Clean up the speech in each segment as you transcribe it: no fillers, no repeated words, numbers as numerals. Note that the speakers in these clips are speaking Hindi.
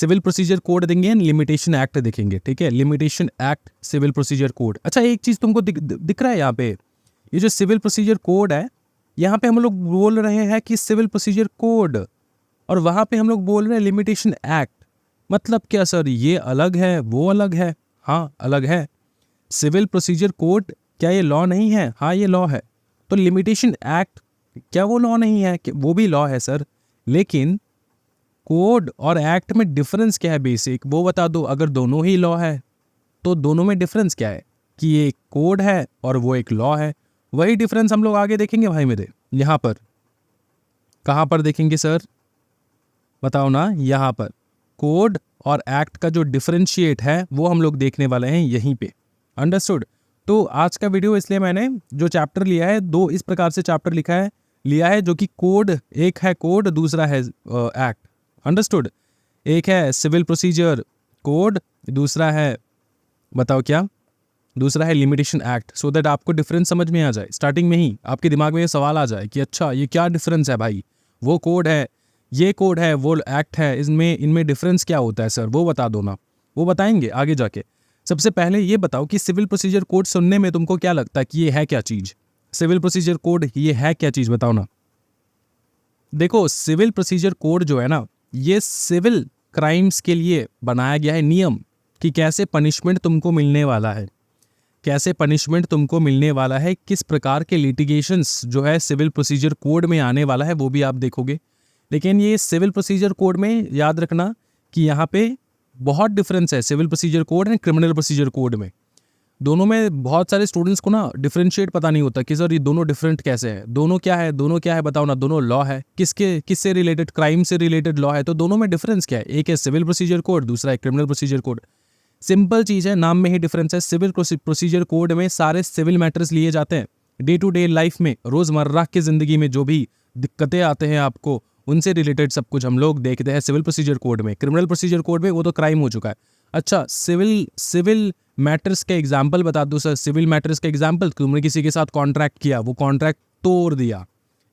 सिविल प्रोसीजर कोड देंगे एंड लिमिटेशन एक्ट देखेंगे, ठीक है, limitation act, civil procedure code. अच्छा, एक चीज तुमको दिख रहा है यहाँ पे, ये जो सिविल प्रोसीजर कोड है, यहाँ पे हम लोग बोल रहे हैं कि सिविल प्रोसीजर कोड, और वहां पे हम लोग बोल रहे हैं लिमिटेशन एक्ट। मतलब क्या सर, ये अलग है वो अलग है? हाँ अलग है। सिविल प्रोसीजर कोड क्या ये लॉ नहीं है? हाँ ये लॉ है। तो लिमिटेशन एक्ट क्या वो लॉ नहीं है? वो भी लॉ है सर, लेकिन कोड और एक्ट में डिफरेंस क्या है बेसिक, वो बता दो। अगर दोनों ही लॉ है तो दोनों में डिफरेंस क्या है? कि ये एक कोड है और वो एक लॉ है। वही डिफरेंस हम लोग आगे देखेंगे भाई मेरे। यहाँ पर कहाँ पर देखेंगे सर, बताओ ना। यहाँ पर कोड और एक्ट का जो डिफरेंशिएट है वो हम लोग देखने वाले हैं यहीं पे। अंडरस्टूड? तो आज का वीडियो इसलिए मैंने जो चैप्टर लिया है, दो इस प्रकार से चैप्टर लिया है जो कि कोड, एक है कोड, दूसरा है एक्ट। अंडरस्टूड? एक है सिविल प्रोसीजर कोड, दूसरा है, बताओ क्या, दूसरा है लिमिटेशन एक्ट। सो दैट आपको डिफरेंस समझ में आ जाए, स्टार्टिंग में ही आपके दिमाग में ये सवाल आ जाए कि अच्छा ये क्या डिफरेंस है भाई, वो कोड है, ये कोड है, वो एक्ट है, इनमें डिफरेंस क्या होता है सर, वो बता दो ना। वो बताएंगे आगे जाके। सबसे पहले ये बताओ कि सिविल प्रोसीजर कोड सुनने में तुमको क्या लगता है कि ये है क्या चीज? सिविल प्रोसीजर कोड ये है क्या चीज, बताओ ना। देखो, सिविल प्रोसीजर कोड जो है ना, ये सिविल क्राइम्स के लिए बनाया गया है नियम, कि कैसे पनिशमेंट तुमको मिलने वाला है, कैसे पनिशमेंट तुमको मिलने वाला है, किस प्रकार के लिटिगेशंस जो है सिविल प्रोसीजर कोड में आने वाला है, वो भी आप देखोगे। लेकिन ये सिविल प्रोसीजर कोड में याद रखना कि यहाँ पे बहुत डिफरेंस है civil procedure code and criminal procedure code में। दोनों में बहुत सारे स्टूडेंट्स को ना डिफरेंशिएट पता नहीं होता कि सर ये दोनों डिफरेंट कैसे हैं, दोनों क्या है बताओ ना। दोनों लॉ है, किससे रिलेटेड, क्राइम से रिलेटेड लॉ है, तो दोनों में डिफरेंस क्या है? एक है सिविल प्रोसीजर कोड, दूसरा है क्रिमिनल प्रोसीजर कोड। सिंपल चीज़ है, नाम में ही डिफरेंस है। सिविल प्रोसीजर कोड में सारे सिविल मैटर्स लिए जाते हैं, डे टू डे लाइफ में, रोज़मर्रा की ज़िंदगी में जो भी दिक्कतें आते हैं आपको, उनसे रिलेटेड सब कुछ हम लोग देखते हैं सिविल प्रोसीजर कोड में। क्रिमिनल प्रोसीजर कोड में वो तो क्राइम हो चुका है। अच्छा, सिविल मैटर्स के एग्जाम्पल बता दो सर। सिविल मैटर्स के एग्जाम्पल, तुमने किसी के साथ कॉन्ट्रैक्ट किया, वो कॉन्ट्रैक्ट तोड़ दिया,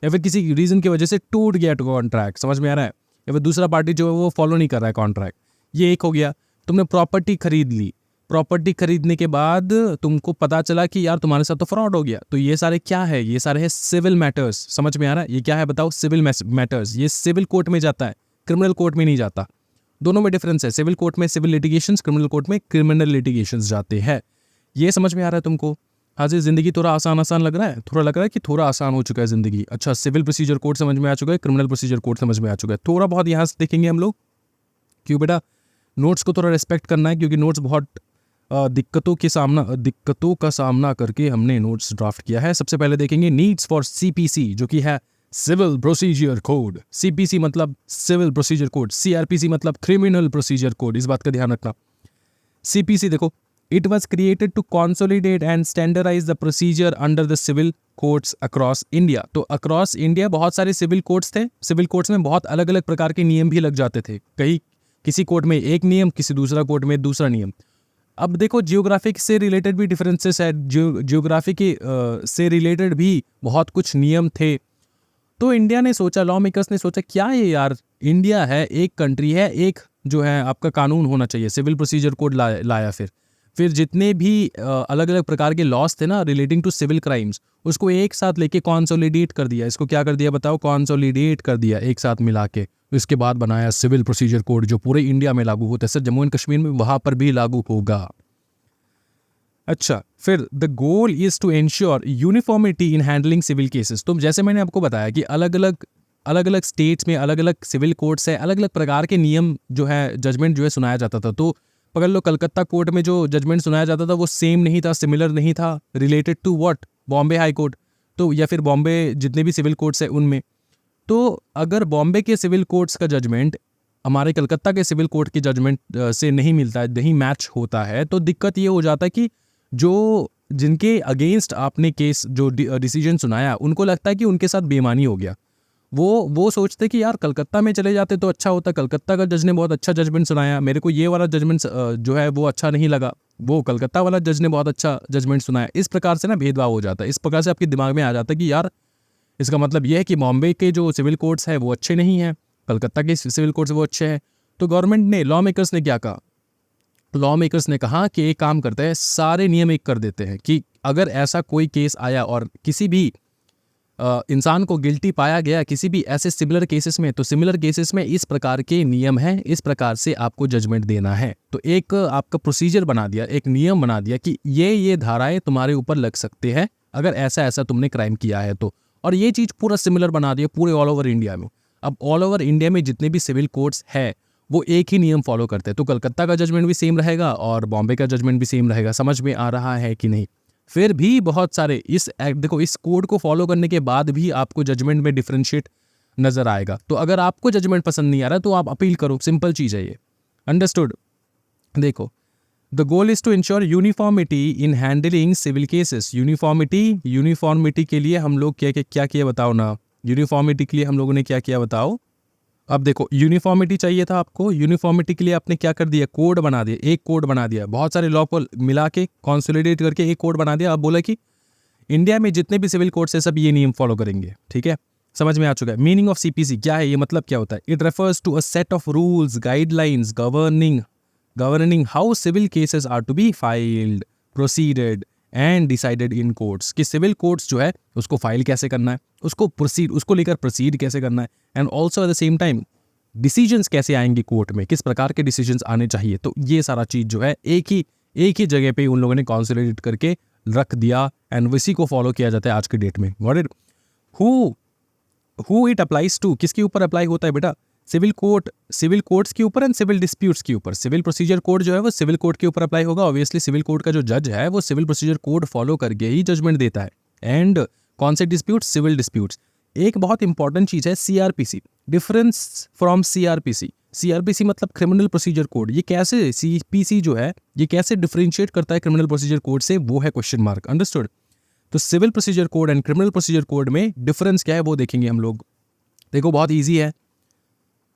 या फिर किसी रीज़न की वजह से टूट गया कॉन्ट्रैक्ट, समझ में आ रहा है, या फिर दूसरा पार्टी जो है वो फॉलो नहीं कर रहा है कॉन्ट्रैक्ट, ये एक हो गया। तुमने प्रॉपर्टी खरीद ली, प्रॉपर्टी खरीदने के बाद तुमको पता चला कि यार तुम्हारे साथ तो फ्रॉड हो गया, तो ये सारे क्या है? ये सारे हैं सिविल मैटर्स। समझ में आ रहा है? ये क्या है बताओ? Civil matters. ये सिविल कोर्ट में जाता है, क्रिमिनल कोर्ट में नहीं जाता। दोनों में डिफरेंस है। सिविल कोर्ट में सिविल लिटिगेशंस, क्रिमिनल कोर्ट में क्रिमिनल लिटिगेशंस जाते हैं। ये समझ में आ रहा है तुमको? हाँ जी, जिंदगी थोड़ा आसान लग रहा है, थोड़ा लग रहा है कि थोड़ा आसान हो चुका है जिंदगी। अच्छा, सिविल प्रोसीजर कोड समझ में आ चुका है, क्रिमिनल प्रोसीजर कोड समझ में आ चुका है, थोड़ा बहुत यहाँ से देखेंगे हम लोग। क्यों बेटा, नोट्स को थोड़ा रिस्पेक्ट करना है, क्योंकि नोट्स बहुत दिक्कतों का सामना करके हमने नोट्स ड्राफ्ट किया है। सबसे पहले देखेंगे नीड्स फॉर सीपीसी, जो कि है सिविल प्रोसीजर कोड। सीपीसी मतलब सिविल प्रोसीजर कोड, सीआरपीसी मतलब क्रिमिनल प्रोसीजर कोड। इस बात का ध्यान रखना। सीपीसी देखो, it was created to consolidate and standardise the procedure under the civil courts across India. तो अक्रॉस इंडिया बहुत सारे सिविल कोर्ट्स थे। सिविल कोर्ट्स में बहुत अलग अलग प्रकार के नियम भी लग जाते थे, कहीं किसी कोर्ट में एक नियम, किसी दूसरा कोर्ट में दूसरा नियम। अब देखो, जियोग्राफिक से रिलेटेड भी डिफरेंसेस है, जियोग्राफी के से रिलेटेड भी बहुत कुछ नियम थे। तो इंडिया ने सोचा, लॉ मेकर्स ने सोचा, क्या ये यार, इंडिया है, एक कंट्री है, एक जो है आपका कानून होना चाहिए। सिविल प्रोसीजर कोड लाया। फिर जितने भी अलग अलग प्रकार के लॉस थे ना रिलेटिंग टू सिविल क्राइम्स, उसको एक साथ लेके कॉन्सोलिडेट कर दिया। इसको क्या कर दिया बताओ? कॉन्सोलिडेट कर दिया, एक साथ मिला के। इसके बाद बनाया सिविल प्रोसीजर कोड, जो पूरे इंडिया में लागू होता है। सर जम्मू एंड कश्मीर में वहां पर भी लागू होगा। अच्छा, फिर the goal is to ensure uniformity in handling civil cases. तो जैसे मैंने आपको बताया कि अलग अलग स्टेट्स में अलग अलग सिविल कोर्ट्स है, अलग अलग प्रकार के नियम जो है, जजमेंट जो है सुनाया जाता था। तो पकड़ लो, कलकत्ता कोर्ट में जो जजमेंट सुनाया जाता था वो सेम नहीं था, सिमिलर नहीं था, related to what, Bombay high court, तो या फिर बॉम्बे जितने भी सिविल कोर्ट्स है उनमें। तो अगर बॉम्बे के सिविल कोर्ट्स का जजमेंट हमारे कलकत्ता के सिविल कोर्ट के जजमेंट से नहीं मिलता है, नहीं मैच होता है, तो दिक्कत ये हो जाता है कि जो जिनके अगेंस्ट आपने केस जो डिसीजन सुनाया, उनको लगता है कि उनके साथ बेईमानी हो गया। वो सोचते कि यार कलकत्ता में चले जाते तो अच्छा होता, कलकत्ता का जज ने बहुत अच्छा जजमेंट सुनाया, मेरे को ये वाला जजमेंट जो है वो अच्छा नहीं लगा, वो कलकत्ता वाला जज ने बहुत अच्छा जजमेंट सुनाया। इस प्रकार से ना भेदभाव हो जाता है। इस प्रकार से आपके दिमाग में आ जाता है कि यार इसका मतलब ये है कि बॉम्बे के जो सिविल कोर्ट्स है वो अच्छे नहीं हैं, कलकत्ता के सिविल कोर्ट्स वो अच्छे हैं। तो गवर्नमेंट ने, लॉ मेकर्स ने क्या कहा? लॉ मेकर्स ने कहा कि एक काम करते हैं, सारे नियम एक कर देते हैं कि अगर ऐसा कोई केस आया और किसी भी इंसान को गिल्टी पाया गया किसी भी ऐसे सिमिलर केसेस में, तो सिमिलर केसेस में इस प्रकार के नियम हैं, इस प्रकार से आपको जजमेंट देना है। तो एक आपका प्रोसीजर बना दिया, एक नियम बना दिया कि ये धाराएं तुम्हारे ऊपर लग सकते हैं अगर ऐसा ऐसा तुमने क्राइम किया है तो। और ये चीज़ पूरा सिमिलर बना दिया पूरे ऑल ओवर इंडिया में। अब ऑल ओवर इंडिया में जितने भी सिविल कोर्ट्स है वो एक ही नियम फॉलो करते हैं, तो कलकत्ता का जजमेंट भी सेम रहेगा और बॉम्बे का जजमेंट भी सेम रहेगा। समझ में आ रहा है कि नहीं? फिर भी बहुत सारे इस कोड को फॉलो करने के बाद भी आपको जजमेंट में डिफरेंशिएट नजर आएगा। तो अगर आपको जजमेंट पसंद नहीं आ रहा तो आप अपील करो, सिंपल चीज़ है ये। अंडरस्टूड? देखो, the goal is to ensure uniformity in handling civil cases. Uniformity के लिए हम लोग क्या किया बताओ ना? यूनिफॉर्मिटी के लिए हम लोगों ने क्या किया बताओ? अब देखो, यूनिफॉर्मिटी चाहिए था आपको, यूनिफॉर्मिटी के लिए आपने क्या कर दिया? कोड बना दिया, एक कोड बना दिया, बहुत सारे लॉ को मिला के कॉन्सोलिडेट करके एक कोड बना दिया। अब बोला कि इंडिया में जितने भी सिविल कोर्ट्स है सब ये नियम फॉलो करेंगे। ठीक है, समझ में आ चुका है। मीनिंग ऑफ सीपीसी क्या है, ये मतलब क्या होता है? It refers to a set of rules guidelines governing how civil cases are to be filed, proceeded and decided in courts. कि सिविल कोर्ट्स जो है उसको फाइल कैसे करना है, उसको लेकर प्रोसीड कैसे करना है, and also at the same time decisions कैसे आएंगे कोर्ट में, किस प्रकार के डिसीजंस आने चाहिए। तो ये सारा चीज जो है एक ही जगह पे उन लोगों ने कॉन्सोलिडेट करके रख दिया एंड इसी को फॉलो किया जाता है आज के डेट में। Got it? Who it applies to, किसके ऊपर अप्लाई होता है बेटा? सिविल कोर्ट्स के ऊपर एंड सिविल डिस्प्यूट्स के ऊपर। सिविल प्रोसीजर कोड जो है वो सिविल कोर्ट के ऊपर अप्लाई होगा। ऑब्वियसली सिविल कोर्ट का जो जज है वो सिविल प्रोसीजर कोड फॉलो करके ही जजमेंट देता है। एंड कौन से डिस्प्यूट्स? Civil disputes. एक बहुत इंपॉर्टेंट चीज है CrPC, difference from CrPC. CrPC मतलब क्रिमिनल प्रोसीजर कोड। ये कैसे, सीपीसी जो है ये कैसे डिफरेंशिएट करता है क्रिमिनल प्रोसीजर कोड से, वो है क्वेश्चन मार्क। अंडरस्टूड? तो civil procedure code and criminal procedure code में डिफरेंस क्या है वो देखेंगे हम लोग। देखो, बहुत ईजी है,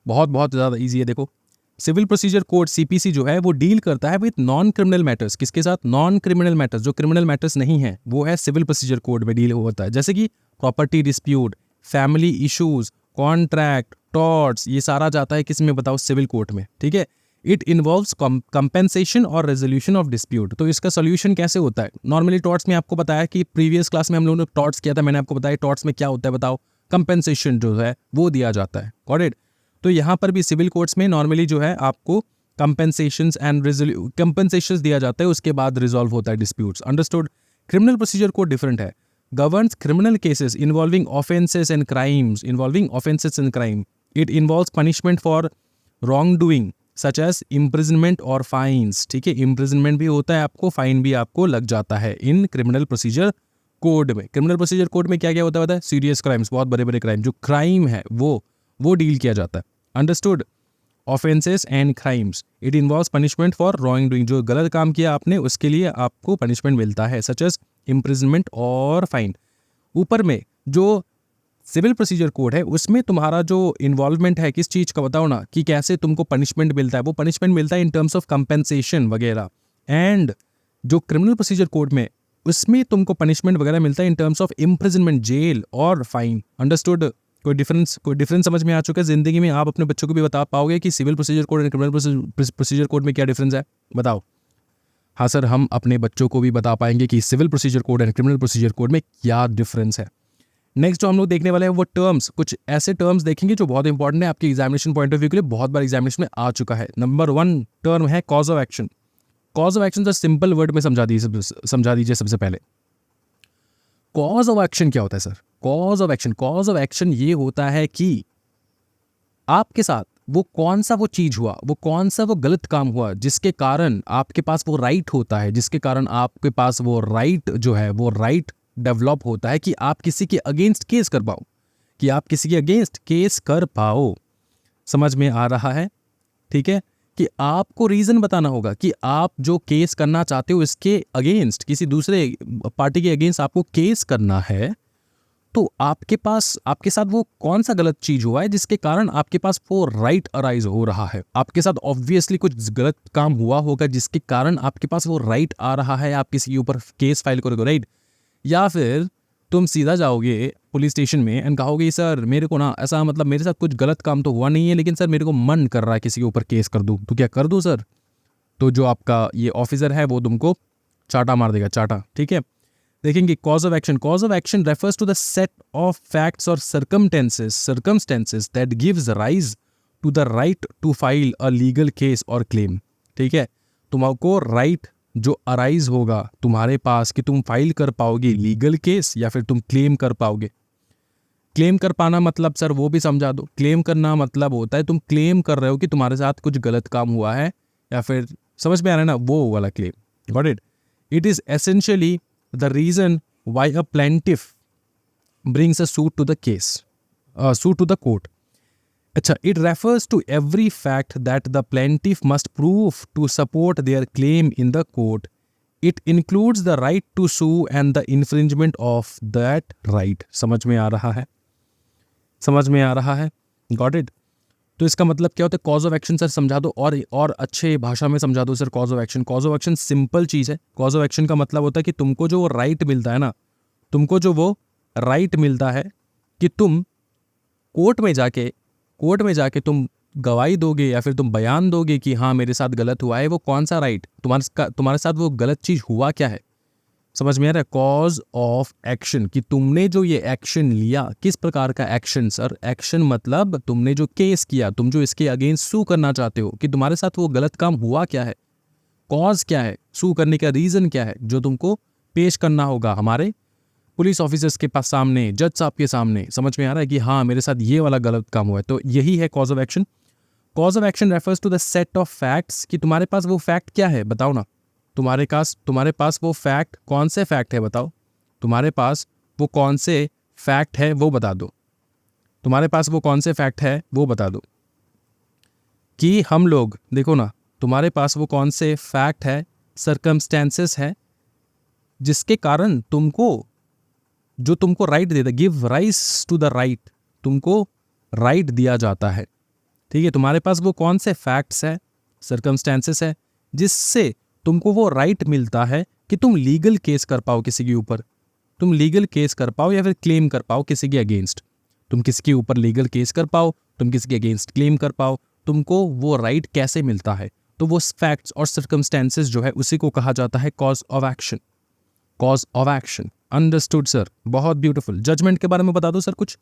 बहुत ज़्यादा ईजी है। देखो, सिविल प्रोसीजर कोड सीपीसी जो है वो डील करता है विद नॉन क्रिमिनल मैटर्स। किसके साथ? नॉन क्रिमिनल मैटर्स, जो क्रिमिनल मैटर्स नहीं है वो है सिविल प्रोसीजर कोड में डील होता है। जैसे कि property dispute, family issues, contract, torts, ये सारा जाता है किस में बताओ? सिविल कोर्ट में। ठीक है, इट इन्वॉल्व्स कंपेंसेशन और रेजोल्यूशन ऑफ डिस्प्यूट। तो इसका सोल्यूशन कैसे होता है? नॉर्मली टॉर्ट्स में आपको बताया कि प्रीवियस क्लास में हम लोगों ने टॉर्ट्स किया था, मैंने आपको बताया टॉर्ट्स में क्या होता है बताओ? कंपेंसेशन जो है वो दिया जाता है। Got it? तो यहाँ पर भी सिविल कोर्ट्स में नॉर्मली जो है आपको कंपेंसेशंस दिया जाता है, उसके बाद रिजॉल्व होता है disputes. Understood? Criminal procedure code different है, governs criminal cases involving offenses and crimes. It involves punishment for wrongdoing such as imprisonment or fines. ठीक है, imprisonment भी होता है आपको, फाइन भी आपको लग जाता है इन क्रिमिनल प्रोसीजर कोड में। क्रिमिनल प्रोसीजर कोड में क्या क्या होता है? सीरियस क्राइम्स, बहुत बड़े बड़े क्राइम, जो क्राइम है वो डील किया जाता है। Understood? Offences and crimes, it involves punishment for wrong doing. जो गलत काम किया आपने उसके लिए आपको पनिशमेंट मिलता है, सच एज इम्प्रिजनमेंट और फाइन। ऊपर में जो सिविल प्रोसीजर कोड है उसमें तुम्हारा जो इन्वॉल्वमेंट है किस चीज़ का बताओ ना, कि कैसे तुमको पनिशमेंट मिलता है। वो पनिशमेंट मिलता है इन टर्म्स ऑफ कंपेंसेशन वगैरह। एंड जो क्रिमिनल प्रोसीजर कोड में उसमें तुमको पनिशमेंट वगैरह मिलता है in terms of imprisonment, jail और फाइन। अंडरस्टूड? कोई डिफरेंस समझ में आ चुका है? जिंदगी में आप अपने बच्चों को भी बता पाओगे कि सिविल प्रोसीजर कोड और क्रिमिनल प्रोसीजर कोड में क्या डिफरेंस है? बताओ। हाँ सर, हम अपने बच्चों को भी बता पाएंगे कि civil procedure code and criminal procedure code में क्या डिफरेंस है। नेक्स्ट जो हम लोग देखने वाले हैं वो टर्म्स, कुछ ऐसे टर्म्स देखेंगे जो बहुत इंपॉर्टेंट है आपके एग्जामिनेशन पॉइंट ऑफ व्यू के लिए, बहुत बार एग्जामिनेशन में आ चुका है। नंबर 1 टर्म है cause of action. Cause of action तो सिंपल वर्ड में समझा दीजिए सबसे पहले। कॉज ऑफ एक्शन क्या होता है सर? कॉज ऑफ एक्शन ये होता है कि आपके साथ वो कौन सा वो चीज हुआ, वो कौन सा वो गलत काम हुआ जिसके कारण आपके पास वो राइट होता है, जिसके कारण आपके पास वो राइट जो है वो राइट डेवलप होता है कि आप किसी के अगेंस्ट केस कर पाओ, कि आप किसी के अगेंस्ट केस कर पाओ। समझ में आ रहा है? ठीक है, कि आपको रीजन बताना होगा कि आप जो केस करना चाहते हो इसके अगेंस्ट, किसी दूसरे पार्टी के अगेंस्ट आपको केस करना है, तो आपके पास आपके साथ वो कौन सा गलत चीज हुआ है जिसके कारण आपके पास वो राइट अराइज हो रहा है। आपके साथ ऑब्वियसली कुछ गलत काम हुआ होगा जिसके कारण आपके पास वो राइट आ रहा है, आप किसी के ऊपर केस फाइल करोगे, राइट? या फिर तुम सीधा जाओगे पुलिस स्टेशन में एंड कहोगे सर मेरे को ना ऐसा मतलब मेरे साथ कुछ गलत काम तो हुआ नहीं है, लेकिन सर मेरे को मन कर रहा है किसी के ऊपर केस कर दूँ, तो क्या कर दूँ सर? तो जो आपका ये ऑफिसर है वो तुमको चाटा मार देगा, चाटा, ठीक है। देखेंगे cause of action. Cause of action refers to the set of facts और circumstances that gives rise to the right to file a legal case और क्लेम, ठीक है। तुमको राइट जो अराइज होगा तुम्हारे पास कि तुम फाइल कर पाओगे लीगल केस या फिर तुम क्लेम कर पाओगे। क्लेम कर पाना मतलब सर वो भी समझा दो। क्लेम करना मतलब होता है तुम क्लेम कर रहे हो कि तुम्हारे साथ कुछ गलत काम हुआ है, या फिर समझ में आ रहा है ना, वो वाला claim. Got it? It is essentially the reason why a plaintiff brings a suit to the case, suit to the court. अच्छा, it refers to every fact that the plaintiff must prove to support their claim in the court. It includes the right to sue and the infringement of that right. समझ में आ रहा है? समझ में आ रहा है? Got it? तो इसका मतलब क्या होता है? कॉज ऑफ एक्शन सर समझा दो और अच्छे भाषा में समझा दो sir. Cause of action, cause of action simple चीज़ है। कॉज ऑफ एक्शन का मतलब होता है कि तुमको जो वो राइट मिलता है ना, तुमको जो वो राइट मिलता है कि तुम कोर्ट में जाके तुम गवाही दोगे या फिर तुम बयान दोगे कि हाँ मेरे साथ गलत हुआ है। वो कौन सा राइट? तुम्हारे साथ वो गलत चीज़ हुआ क्या है? समझ में आ रहा है? कॉज ऑफ एक्शन, कि तुमने जो ये एक्शन लिया, किस प्रकार का एक्शन सर? एक्शन मतलब तुमने जो केस किया, तुम जो इसके अगेंस्ट सू करना चाहते हो, कि तुम्हारे साथ वो गलत काम हुआ क्या है, कॉज क्या है, सू करने का रीज़न क्या है, जो तुमको पेश करना होगा हमारे पुलिस ऑफिसर्स के पास सामने, जज साहब के सामने। समझ में आ रहा है कि हाँ मेरे साथ ये वाला गलत काम हुआ है। तो यही है cause of action. Cause of action refers to the set of facts, कि तुम्हारे पास वो फैक्ट क्या है बताओ ना। तुम्हारे पास वो फैक्ट कौन से फैक्ट है बताओ। तुम्हारे पास वो कौन से फैक्ट है वो बता दो। तुम्हारे पास वो कौन से फैक्ट है वो बता दो। कि हम लोग देखो ना, तुम्हारे पास वो कौन से फैक्ट है, सर्कमस्टेंसेस है, जिसके कारण जो तुमको राइट देता, give rise to the right, तुमको राइट दिया जाता है, ठीक है। तुम्हारे पास वो कौन से फैक्ट्स है, सर्कमस्टेंसेस है, जिससे तुमको वो राइट मिलता है कि तुम लीगल केस कर पाओ किसी के ऊपर। तुम लीगल केस कर पाओ या फिर क्लेम कर पाओ किसी के अगेंस्ट। तुम किसी के ऊपर लीगल केस कर पाओ, तुम किसी के अगेंस्ट क्लेम कर पाओ। तुमको वो राइट कैसे मिलता है? तो वो फैक्ट्स और सर्कमस्टेंसेस जो है उसी को कहा जाता है cause of action. Cause of action, understood sir? बहुत ब्यूटीफुल। जजमेंट के बारे में बता दो सर, कुछ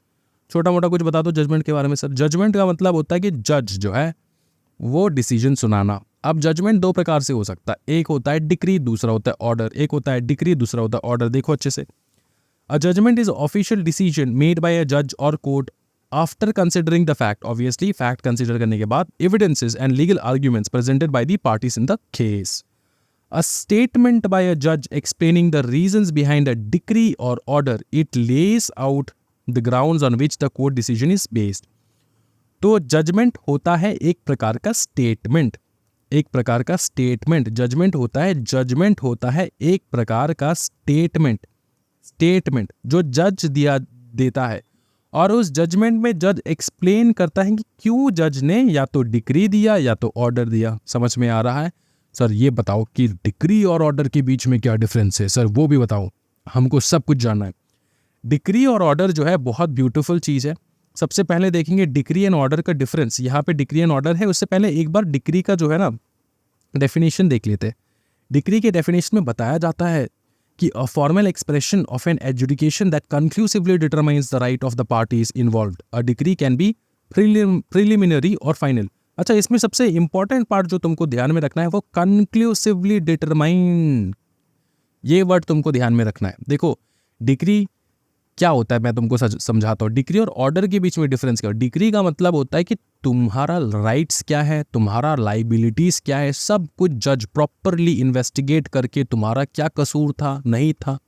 छोटा मोटा कुछ बता दो जजमेंट के बारे में सर। जजमेंट का मतलब होता है कि जज जो है वो डिसीजन सुनाना। अब जजमेंट दो प्रकार से हो सकता है, एक होता है डिक्री, दूसरा होता है ऑर्डर। एक होता है डिक्री, दूसरा होता है ऑर्डर। देखो अच्छे से, a judgement is official decision made by a जज or court after considering the fact, obviously fact consider करने के बाद, evidences and legal arguments presented by the parties in the case. A statement by a judge explaining the reasons behind a decree or order, it lays out the grounds on which the court decision is based. तो जजमेंट होता है एक प्रकार का स्टेटमेंट, एक प्रकार का स्टेटमेंट। जजमेंट होता है एक प्रकार का स्टेटमेंट जो जज देता है, और उस जजमेंट में जज एक्सप्लेन करता है कि क्यों जज ने या तो डिक्री दिया या तो ऑर्डर दिया। समझ में आ रहा है? सर ये बताओ कि डिक्री और ऑर्डर के बीच में क्या डिफरेंस है सर, वो भी बताओ, हमको सब कुछ जानना है। डिक्री और ऑर्डर जो है बहुत ब्यूटीफुल चीज़ है। सबसे पहले देखेंगे डिक्री एंड ऑर्डर का डिफरेंस। यहाँ पे डिक्री एंड ऑर्डर है, उससे पहले एक बार डिक्री का जो है ना डेफिनेशन देख लेते हैं। डिक्री के डेफिनेशन में बताया जाता है कि a formal expression of an adjudication that conclusively determines the right of the parties involved. A decree can be preliminary और फाइनल। अच्छा, इसमें सबसे इंपॉर्टेंट पार्ट जो तुमको ध्यान में रखना है वो कंक्लूसिवली डिटरमाइन, ये वर्ड तुमको ध्यान में रखना है। देखो डिक्री क्या होता है मैं तुमको समझाता हूँ। डिक्री और ऑर्डर के बीच में डिफरेंस क्या है? डिक्री का मतलब होता है कि तुम्हारा राइट्स क्या है, तुम्हारा लाइबिलिटीज क्या है, सब कुछ जज प्रॉपरली इन्वेस्टिगेट करके तुम्हारा क्या कसूर था, नहीं था,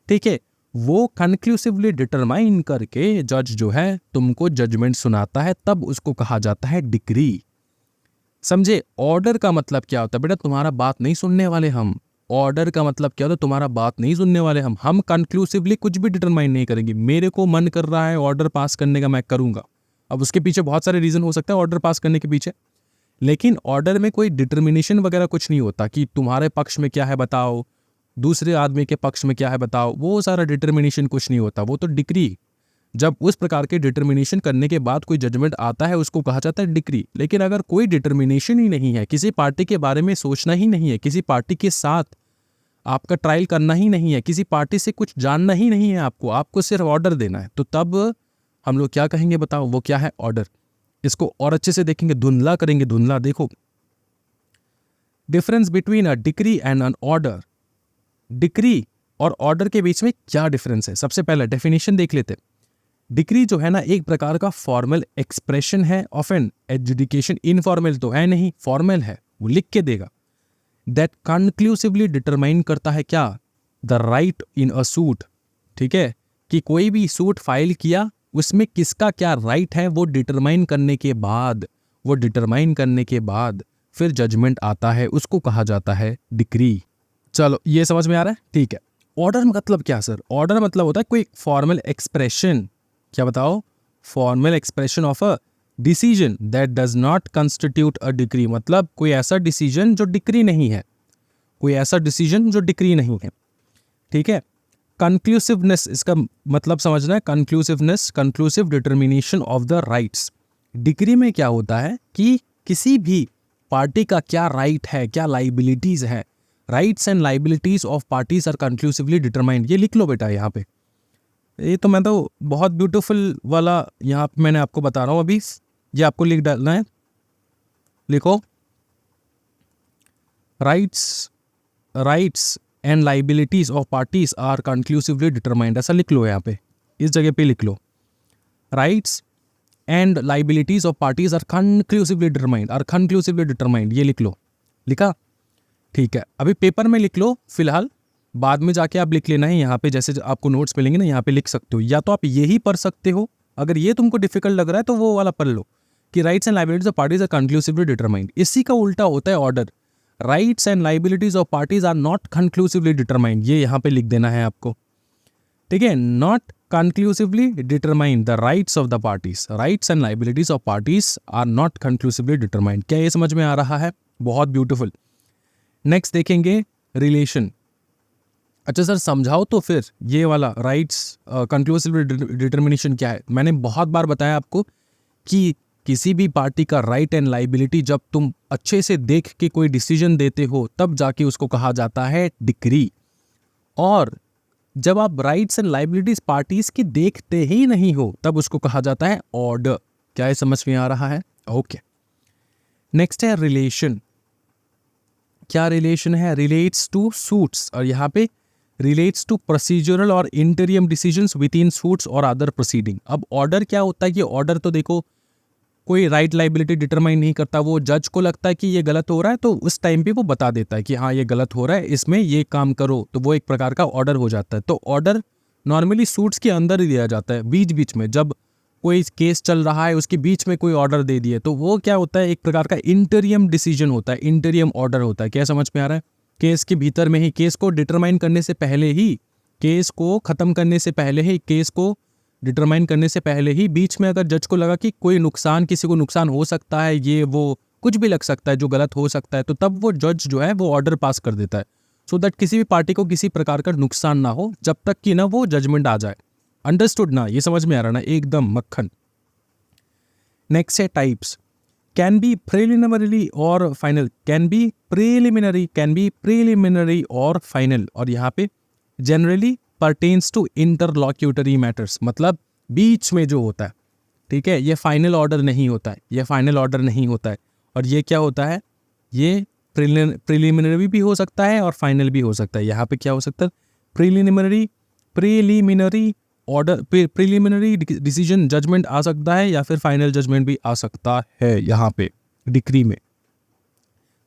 ठीक है, वो कंक्लूसिवली डिटरमाइन करके जज जो है तुमको जजमेंट सुनाता है, तब उसको कहा जाता है डिक्री। समझे? ऑर्डर का मतलब क्या होता है? बेटा तुम्हारा बात नहीं सुनने वाले हम। ऑर्डर का मतलब क्या होता है? तुम्हारा बात नहीं सुनने वाले हम कंक्लूसिवली कुछ भी डिटरमाइन नहीं करेंगे। मेरे को मन कर रहा है ऑर्डर पास करने का, मैं करूंगा। अब उसके पीछे बहुत सारे रीजन हो सकता है ऑर्डर पास करने के पीछे, लेकिन ऑर्डर में कोई डिटर्मिनेशन वगैरह कुछ नहीं होता कि तुम्हारे पक्ष में क्या है बताओ, दूसरे आदमी के पक्ष में क्या है बताओ, वो सारा डिटर्मिनेशन कुछ नहीं होता। वो तो डिक्री जब उस प्रकार के डिटर्मिनेशन करने के बाद कोई जजमेंट आता है उसको कहा जाता है डिक्री। लेकिन अगर कोई डिटर्मिनेशन ही नहीं है, किसी पार्टी के बारे में सोचना ही नहीं है, किसी पार्टी के साथ आपका ट्रायल करना ही नहीं है, किसी पार्टी से कुछ जानना ही नहीं है, आपको सिर्फ ऑर्डर देना है, तो तब हम लोग क्या कहेंगे बताओ? वो क्या है? ऑर्डर। इसको और अच्छे से देखेंगे, धुंधला करेंगे, धुंधला। देखो difference between a decree and an order. Decree और ऑर्डर के बीच में क्या डिफरेंस है? सबसे पहले डेफिनेशन देख लेते। डिक्री जो है ना, एक प्रकार का फॉर्मल एक्सप्रेशन है ऑफ एन एडजुडिकेशन। इनफॉर्मल तो है नहीं, फॉर्मल है, वो लिख के देगा। दैट कंक्लूसिवली डिटरमाइन करता है क्या? The right in a suit. ठीक है, कि कोई भी सूट फाइल किया उसमें किसका क्या राइट है, वो डिटरमाइन करने के बाद फिर जजमेंट आता है, उसको कहा जाता है डिक्री। चलो ये समझ में आ रहा है? ठीक है। ऑर्डर मतलब क्या सर? ऑर्डर मतलब होता है कोई फॉर्मल एक्सप्रेशन। क्या बताओ? Formal expression of a decision that does not constitute a decree. मतलब कोई ऐसा डिसीजन जो डिक्री नहीं है, कोई ऐसा डिसीजन जो डिक्री नहीं है। ठीक है। कंक्लूसिवनेस, इसका मतलब समझना है। Conclusiveness, conclusive determination of the rights. Decree में क्या होता है कि किसी भी पार्टी का क्या राइट है, क्या लाइबिलिटीज है। Rights and liabilities of parties are conclusively determined. ये लिख लो बेटा यहाँ पे। ये तो मैं तो बहुत ब्यूटीफुल वाला यहाँ पे मैंने आपको बता रहा हूँ अभी, ये आपको लिख डालना है। लिखो rights and liabilities of parties are conclusively determined. ऐसा लिख लो यहाँ पे, इस जगह पे लिख लो। Rights and liabilities of parties are conclusively determined. ये लिख लो। लिखा? ठीक है। अभी पेपर में लिख लो फिलहाल, बाद में जाके आप लिख लेना है यहाँ पे। जैसे आपको नोट्स मिलेंगे ना, यहाँ पे लिख सकते हो, या तो आप यही पढ़ सकते हो। अगर ये तुमको डिफिकल्ट लग रहा है तो वो वाला पढ़ लो कि rights and liabilities of parties are conclusively determined. इसी का उल्टा होता है order. Rights and liabilities of parties are not conclusively determined. ये यहाँ पे लिख देना है आपको। ठीक है। Not conclusively determine the rights of the parties. Rights and liabilities of parties are not conclusively determined. क्या ये समझ में आ रहा है? बहुत ब्यूटीफुल। नेक्स्ट देखेंगे रिलेशन। अच्छा सर समझाओ तो फिर ये वाला राइट्स कंक्लूसिव डिटर्मिनेशन क्या है। मैंने बहुत बार बताया आपको कि किसी भी पार्टी का राइट एंड लाइबिलिटी जब तुम अच्छे से देख के कोई डिसीजन देते हो तब जाके उसको कहा जाता है डिक्री। और जब आप राइट्स एंड लाइबिलिटीज पार्टीज की देखते ही नहीं हो तब उसको कहा जाता है ऑर्डर। क्या ये समझ में आ रहा है? ओके। नेक्स्ट है रिलेशन। क्या रिलेशन है? रिलेट्स टू सूट्स, और यहाँ पे रिलेट्स टू प्रोसीजरल और इंटरियम डिसीजंस विद इन सूट्स और अदर प्रोसीडिंग। अब ऑर्डर क्या होता है कि ऑर्डर तो देखो कोई राइट लाइबिलिटी डिटरमाइन नहीं करता। वो जज को लगता है कि ये गलत हो रहा है तो उस टाइम पे वो बता देता है कि हाँ ये गलत हो रहा है, इसमें ये काम करो, तो वो एक प्रकार का ऑर्डर हो जाता है। तो ऑर्डर नॉर्मली सूट्स के अंदर ही दिया जाता है। बीच बीच में जब कोई केस चल रहा है उसके बीच में कोई ऑर्डर दे दिए तो वो क्या होता है? एक प्रकार का इंटरियम डिसीजन होता है, इंटरियम ऑर्डर होता है। क्या समझ में आ रहा है? केस के भीतर में ही, केस को डिटरमाइन करने से पहले ही, केस को खत्म करने से पहले ही, केस को डिटरमाइन करने से पहले ही बीच में अगर जज को लगा कि कोई नुकसान, किसी को नुकसान हो सकता है, ये वो कुछ भी लग सकता है जो गलत हो सकता है, तो तब वो जज जो है वो ऑर्डर पास कर देता है सो दैट किसी भी पार्टी को किसी प्रकार का नुकसान ना हो जब तक कि ना वो जजमेंट आ जाए। अंडरस्टूड ना? ये समझ में आ रहा ना? एकदम मक्खन। नेक्स्ट है टाइप्स। कैन बी प्रिलिमिनरी और फाइनल। कैन बी प्रिलिमिनरी और फाइनल। और यहाँ पे generally pertains to interlocutory matters, मतलब बीच में जो होता है। ठीक है, ये फाइनल ऑर्डर नहीं होता है, ये फाइनल ऑर्डर नहीं होता है। और ये क्या होता है? ये प्रिलिमिनरी भी हो सकता है और फाइनल भी हो सकता है। यहाँ पे क्या हो सकता है? Preliminary order, preliminary decision judgement आ सकता है या फिर फाइनल जजमेंट भी आ सकता है। यहाँ पे डिक्री में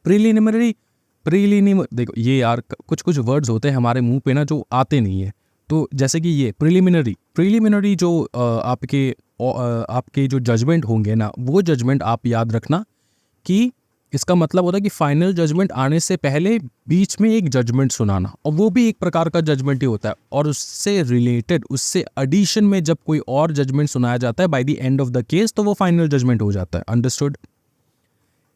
प्रिलिमिनरी देखो ये यार कुछ कुछ वर्ड्स होते हैं हमारे मुंह पे ना जो आते नहीं है। तो जैसे कि ये प्रिलिमिनरी जो आपके जो जजमेंट होंगे ना, वो जजमेंट आप याद रखना कि इसका मतलब होता है कि फाइनल जजमेंट आने से पहले बीच में एक जजमेंट सुनाना, और वो भी एक प्रकार का जजमेंट ही होता है। और उससे रिलेटेड, उससे एडिशन में जब कोई और जजमेंट सुनाया जाता है by the end of the case, तो वो फाइनल जजमेंट हो जाता है। अंडरस्टूड?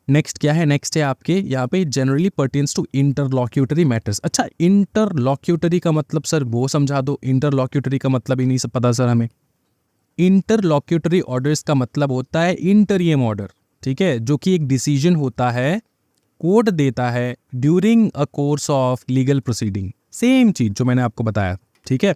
नेक्स्ट क्या है? नेक्स्ट है आपके यहाँ पे generally pertains to interlocutory matters. अच्छा, इंटरलॉक्यूटरी का मतलब सर वो समझा दो। इंटरलॉक्यूटरी का मतलब ही नहीं सब पता सर हमें। इंटरलॉक्यूटरी ऑर्डर्स का मतलब होता है इंटरियम ऑर्डर, ठीक है, जो कि एक डिसीजन होता है, कोर्ट देता है during a course of legal proceeding. Same चीज जो मैंने आपको बताया, ठीक है।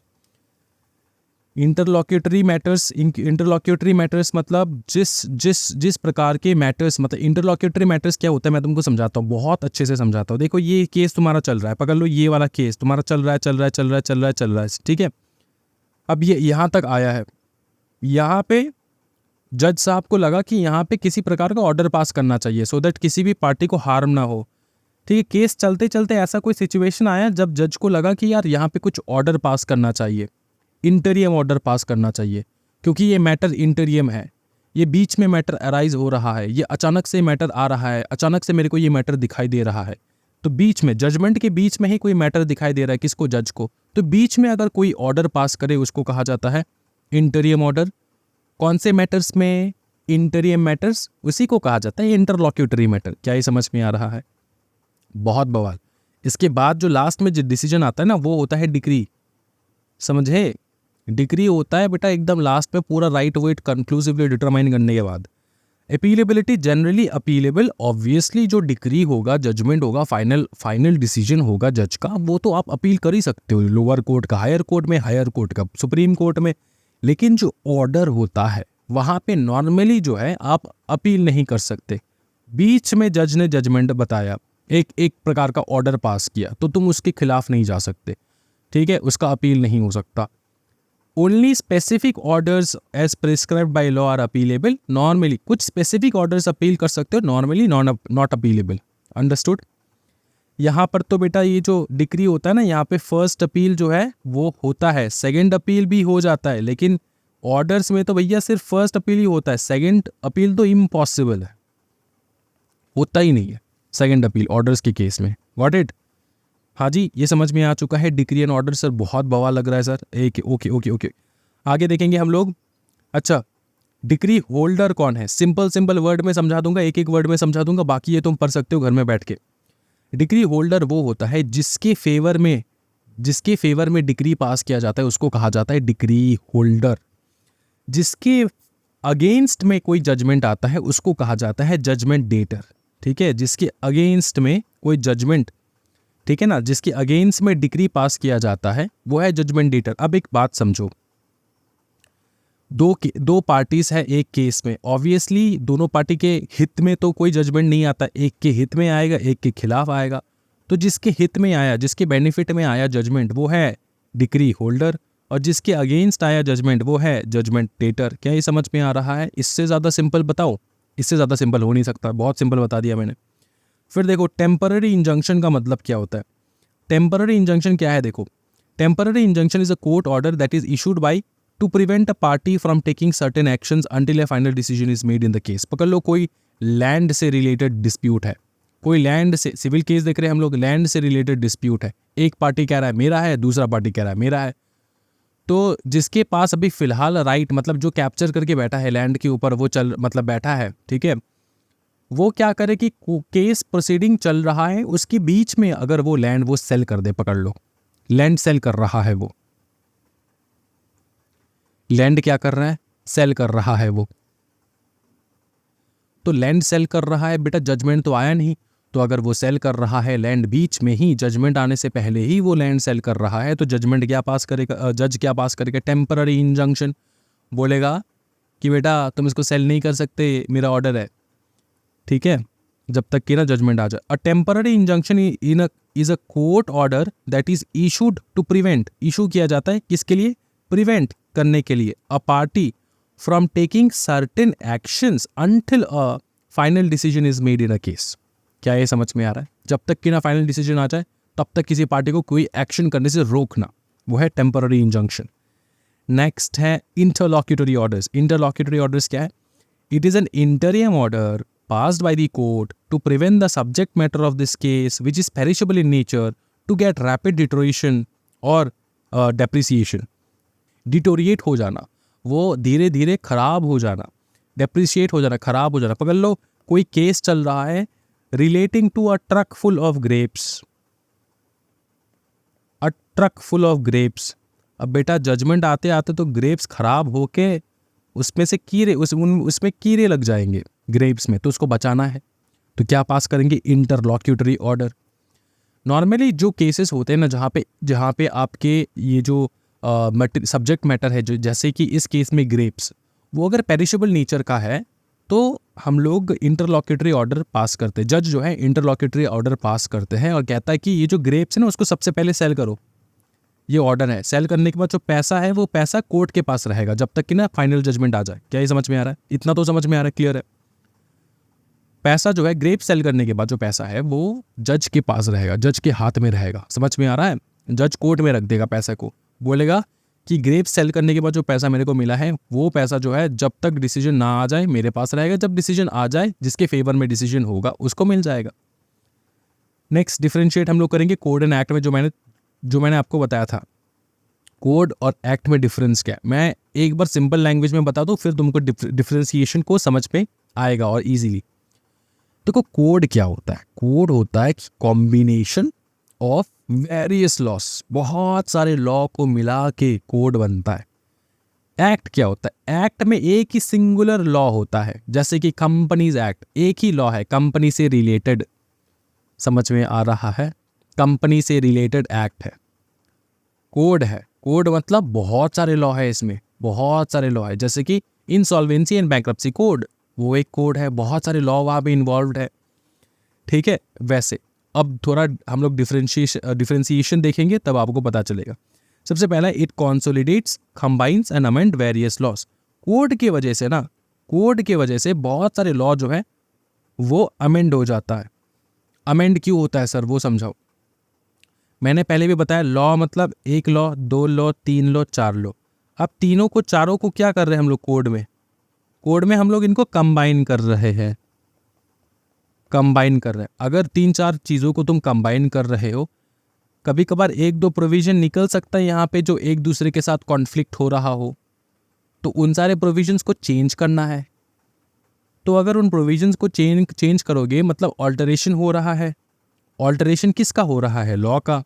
इंटरलॉक्यूटरी मैटर्स मतलब जिस प्रकार के मैटर्स, मतलब इंटरलॉक्यूटरी मैटर्स क्या होता है मैं तुमको समझाता हूँ, बहुत अच्छे से समझाता हूँ। देखो ये केस तुम्हारा चल रहा है, पकड़ लो, ये वाला केस तुम्हारा चल रहा है, ठीक है। अब ये यहाँ तक आया है, यहाँ पे जज साहब को लगा कि यहाँ पे किसी प्रकार का ऑर्डर पास करना चाहिए सो दैट किसी भी पार्टी को हार्म ना हो, ठीक है। केस चलते चलते ऐसा कोई सिचुएशन आया जब जज को लगा कि यार यहाँ पे कुछ ऑर्डर पास करना चाहिए, इंटरियम ऑर्डर पास करना चाहिए, क्योंकि ये मैटर इंटरियम है, ये बीच में मैटर अराइज हो रहा है, ये अचानक से मैटर आ रहा है, अचानक से मेरे को ये मैटर दिखाई दे रहा है। तो बीच में, जजमेंट के बीच में ही कोई मैटर दिखाई दे रहा है किसको, जज को, तो बीच में अगर कोई ऑर्डर पास करे उसको कहा जाता है इंटरियम ऑर्डर। कौन से मैटर्स में? इंटरियम मैटर्स, उसी को कहा जाता है इंटरलॉक्यूटरी मैटर। क्या ये समझ में आ रहा है? बहुत बवाल। इसके बाद जो लास्ट में जो डिसीजन आता है ना वो होता है डिक्री, समझे? डिक्री होता है बेटा एकदम लास्ट में, पूरा राइट वेट कंक्लूसिवली डिटरमाइन करने के बाद। अपीलेबिलिटी, जनरली अपीलेबल, ऑब्वियसली जो डिक्री होगा, जजमेंट होगा, फाइनल डिसीजन होगा जज का, वो तो आप अपील कर ही सकते हो, लोअर कोर्ट का, हायर कोर्ट में, हायर कोर्ट का, सुप्रीम कोर्ट में। लेकिन जो ऑर्डर होता है वहाँ पे नॉर्मली जो है आप अपील नहीं कर सकते। बीच में जज ने जजमेंट बताया, एक प्रकार का ऑर्डर पास किया, तो तुम उसके खिलाफ नहीं जा सकते, ठीक है, उसका अपील नहीं हो सकता। Only specific orders as prescribed by law are appealable. Normally कुछ स्पेसिफिक ऑर्डर्स अपील कर सकते हो, नॉर्मली नॉट अपीलेबल। अंडरस्टूड? यहाँ पर तो बेटा ये जो डिक्री होता है ना, यहाँ पे फर्स्ट अपील जो है वो होता है, सेकंड अपील भी हो जाता है, लेकिन ऑर्डर्स में तो भैया सिर्फ फर्स्ट अपील ही होता है, सेकंड अपील तो इम्पॉसिबल है, होता ही नहीं है सेकंड अपील ऑर्डर्स के केस में। Got it? हाँ जी, ये समझ में आ चुका है डिक्री एंड ऑर्डर। सर बहुत बवाल लग रहा है सर, एक ओके। आगे देखेंगे हम लोग। अच्छा, डिक्री होल्डर कौन है? सिंपल वर्ड में समझा दूंगा, एक वर्ड में समझा दूंगा, बाकी ये तुम पढ़ सकते हो घर में बैठ के। डिक्री होल्डर वो होता है जिसके फेवर में डिक्री पास किया जाता है, उसको कहा जाता है डिक्री होल्डर। जिसके अगेंस्ट में कोई जजमेंट आता है उसको कहा जाता है जजमेंट डेटर, ठीक है। जिसके अगेंस्ट में कोई जजमेंट, ठीक है ना, जिसके अगेंस्ट में डिक्री पास किया जाता है वो है जजमेंट डेटर। अब एक बात समझो, दो पार्टीज है एक केस में, ऑब्वियसली दोनों पार्टी के हित में तो कोई जजमेंट नहीं आता, एक के हित में आएगा, एक के खिलाफ आएगा। तो जिसके हित में आया, जिसके बेनिफिट में आया जजमेंट, वो है डिक्री होल्डर, और जिसके अगेंस्ट आया जजमेंट वो है जजमेंट डेटर। क्या ये समझ में आ रहा है? इससे ज़्यादा सिंपल बताओ? इससे ज़्यादा सिंपल हो नहीं सकता, बहुत सिंपल बता दिया मैंने। फिर देखो टेम्पररी इंजंक्शन का मतलब क्या होता है? टेम्पररी इंजंक्शन क्या है? देखो, temporary injunction is a court order that is issued by two prevent a party from taking certain actions until A final decision is made in the case. पकड़ लो, कोई लैंड से रिलेटेड डिस्प्यूट है, कोई लैंड से, सिविल केस देख रहे हैं हम लोग, लैंड से रिलेटेड डिस्प्यूट है, एक पार्टी कह रहा है मेरा है, दूसरा पार्टी कह रहा है मेरा है। तो जिसके पास अभी फिलहाल राइट, मतलब जो कैप्चर करके बैठा है लैंड के ऊपर, वो मतलब बैठा है, ठीक है, वो क्या करे कि केस प्रोसीडिंग चल रहा है, उसके बीच में अगर वो लैंड वो सेल कर दे, पकड़ लो लैंड सेल कर रहा है, वो लैंड क्या कर रहा है? सेल कर रहा है वो। तो लैंड सेल कर रहा है बेटा, जजमेंट तो आया नहीं, तो अगर वो सेल कर रहा है लैंड बीच में ही, जजमेंट आने से पहले ही वो लैंड सेल कर रहा है, तो जजमेंट क्या पास करेगा? जज क्या पास करेगा? Temporary injunction. बोलेगा कि बेटा तुम इसको सेल नहीं कर सकते, मेरा ऑर्डर है, ठीक है, जब तक कि ना जजमेंट आ जाए। A temporary injunction is a court order that is issued to prevent, issue किया जाता है किसके लिए? प्रिवेंट करने के लिए, a party from taking certain actions until a final decision is made in a case. क्या ये समझ में आ रहा है? जब तक कि ना फाइनल डिसीजन आ जाए तब तक किसी पार्टी को कोई एक्शन करने से रोकना, वो है टेम्पररी इंजंक्शन। नेक्स्ट है इंटरलॉक्यूटरी ऑर्डर्स। इंटरलॉक्यूटरी ऑर्डर्स क्या है? It is an interim order passed by the court to prevent the subject matter of this case, which is perishable in nature, to get rapid deterioration or depreciation. Deteriorate हो जाना, वो धीरे धीरे खराब हो जाना, depreciate हो जाना, खराब हो जाना। पकड़ लो, कोई केस चल रहा है relating to a truck full of grapes, a truck full of grapes। अब बेटा जजमेंट आते आते तो ग्रेप्स खराब होके उसमें से कीड़े उसमें कीड़े लग जाएंगे ग्रेप्स में, तो उसको बचाना है, तो क्या पास करेंगे? इंटरलॉक्यूटरी ऑर्डर। नॉर्मली जो केसेस होते हैं ना जहाँ पे आपके ये जो सब्जेक्ट मैटर है, जो जैसे कि इस केस में ग्रेप्स, वो अगर पेरिशेबल नेचर का है तो हम लोग इंटरलॉक्यूटरी ऑर्डर पास करते हैं। जज जो है इंटरलॉक्यूटरी ऑर्डर पास करते हैं और कहता है कि ये जो ग्रेप्स है ना उसको सबसे पहले सेल करो। ये ऑर्डर है। सेल करने के बाद जो पैसा है वो पैसा कोर्ट के पास रहेगा जब तक कि ना फाइनल जजमेंट आ जाए। क्या ये समझ में आ रहा है? इतना तो समझ में आ रहा है, क्लियर है? पैसा जो है ग्रेप सेल करने के बाद जो पैसा है वो जज के पास रहेगा, जज के हाथ में रहेगा। समझ में आ रहा है? जज कोर्ट में रख देगा पैसे को, बोलेगा कि ग्रेप सेल करने के बाद जो पैसा मेरे को मिला है वो पैसा जो है जब तक डिसीजन ना आ जाए मेरे पास रहेगा, जब डिसीजन आ जाए जिसके फेवर में डिसीजन होगा उसको मिल जाएगा। नेक्स्ट डिफरेंशिएट हम लोग करेंगे कोड एंड एक्ट में, जो मैंने आपको बताया था। कोड और एक्ट में डिफरेंस क्या है मैं एक बार सिंपल लैंग्वेज में बता दूं, फिर तुमको डिफरेंशिएशन को समझ में आएगा और इजीली। देखो कोड क्या होता है? कोड होता है कॉम्बिनेशन ऑफ वेरियस लॉस, बहुत सारे लॉ को मिला के कोड बनता है। एक्ट क्या होता है? एक्ट में एक ही सिंगुलर लॉ होता है, जैसे कि कंपनीज एक्ट, एक ही लॉ है कंपनी से रिलेटेड। समझ में आ रहा है? कंपनी से रिलेटेड एक्ट है। कोड है, कोड मतलब बहुत सारे लॉ है, इसमें बहुत सारे लॉ है, जैसे कि इंसॉल्वेंसी एंड बैंक्रप्सी कोड, वो एक कोड है, बहुत सारे लॉ वहाँ पे इन्वॉल्व है। ठीक है, वैसे अब थोड़ा हम लोग डिफरेंशिएशन देखेंगे तब आपको पता चलेगा। सबसे पहला, it consolidates, combines and amend various laws. Code की वजह से ना, कोड की वजह से बहुत सारे लॉ जो है वो अमेंड हो जाता है। अमेंड क्यों होता है सर, वो समझाओ। मैंने पहले भी बताया, लॉ मतलब एक लॉ, दो लॉ, तीन लॉ, चार लॉ। अब तीनों को, चारों को क्या कर रहे हैं हम लोग कोड में? कोड में हम लोग इनको कंबाइन कर रहे हैं, कंबाइन कर रहे हैं। अगर तीन चार चीज़ों को तुम कंबाइन कर रहे हो, कभी कभार एक दो प्रोविजन निकल सकता है यहाँ पे जो एक दूसरे के साथ कॉन्फ्लिक्ट हो रहा हो, तो उन सारे प्रोविजंस को चेंज करना है। तो अगर उन प्रोविजंस को चेंज करोगे मतलब ऑल्टरेशन हो रहा है। ऑल्टरेशन किसका हो रहा है? लॉ का।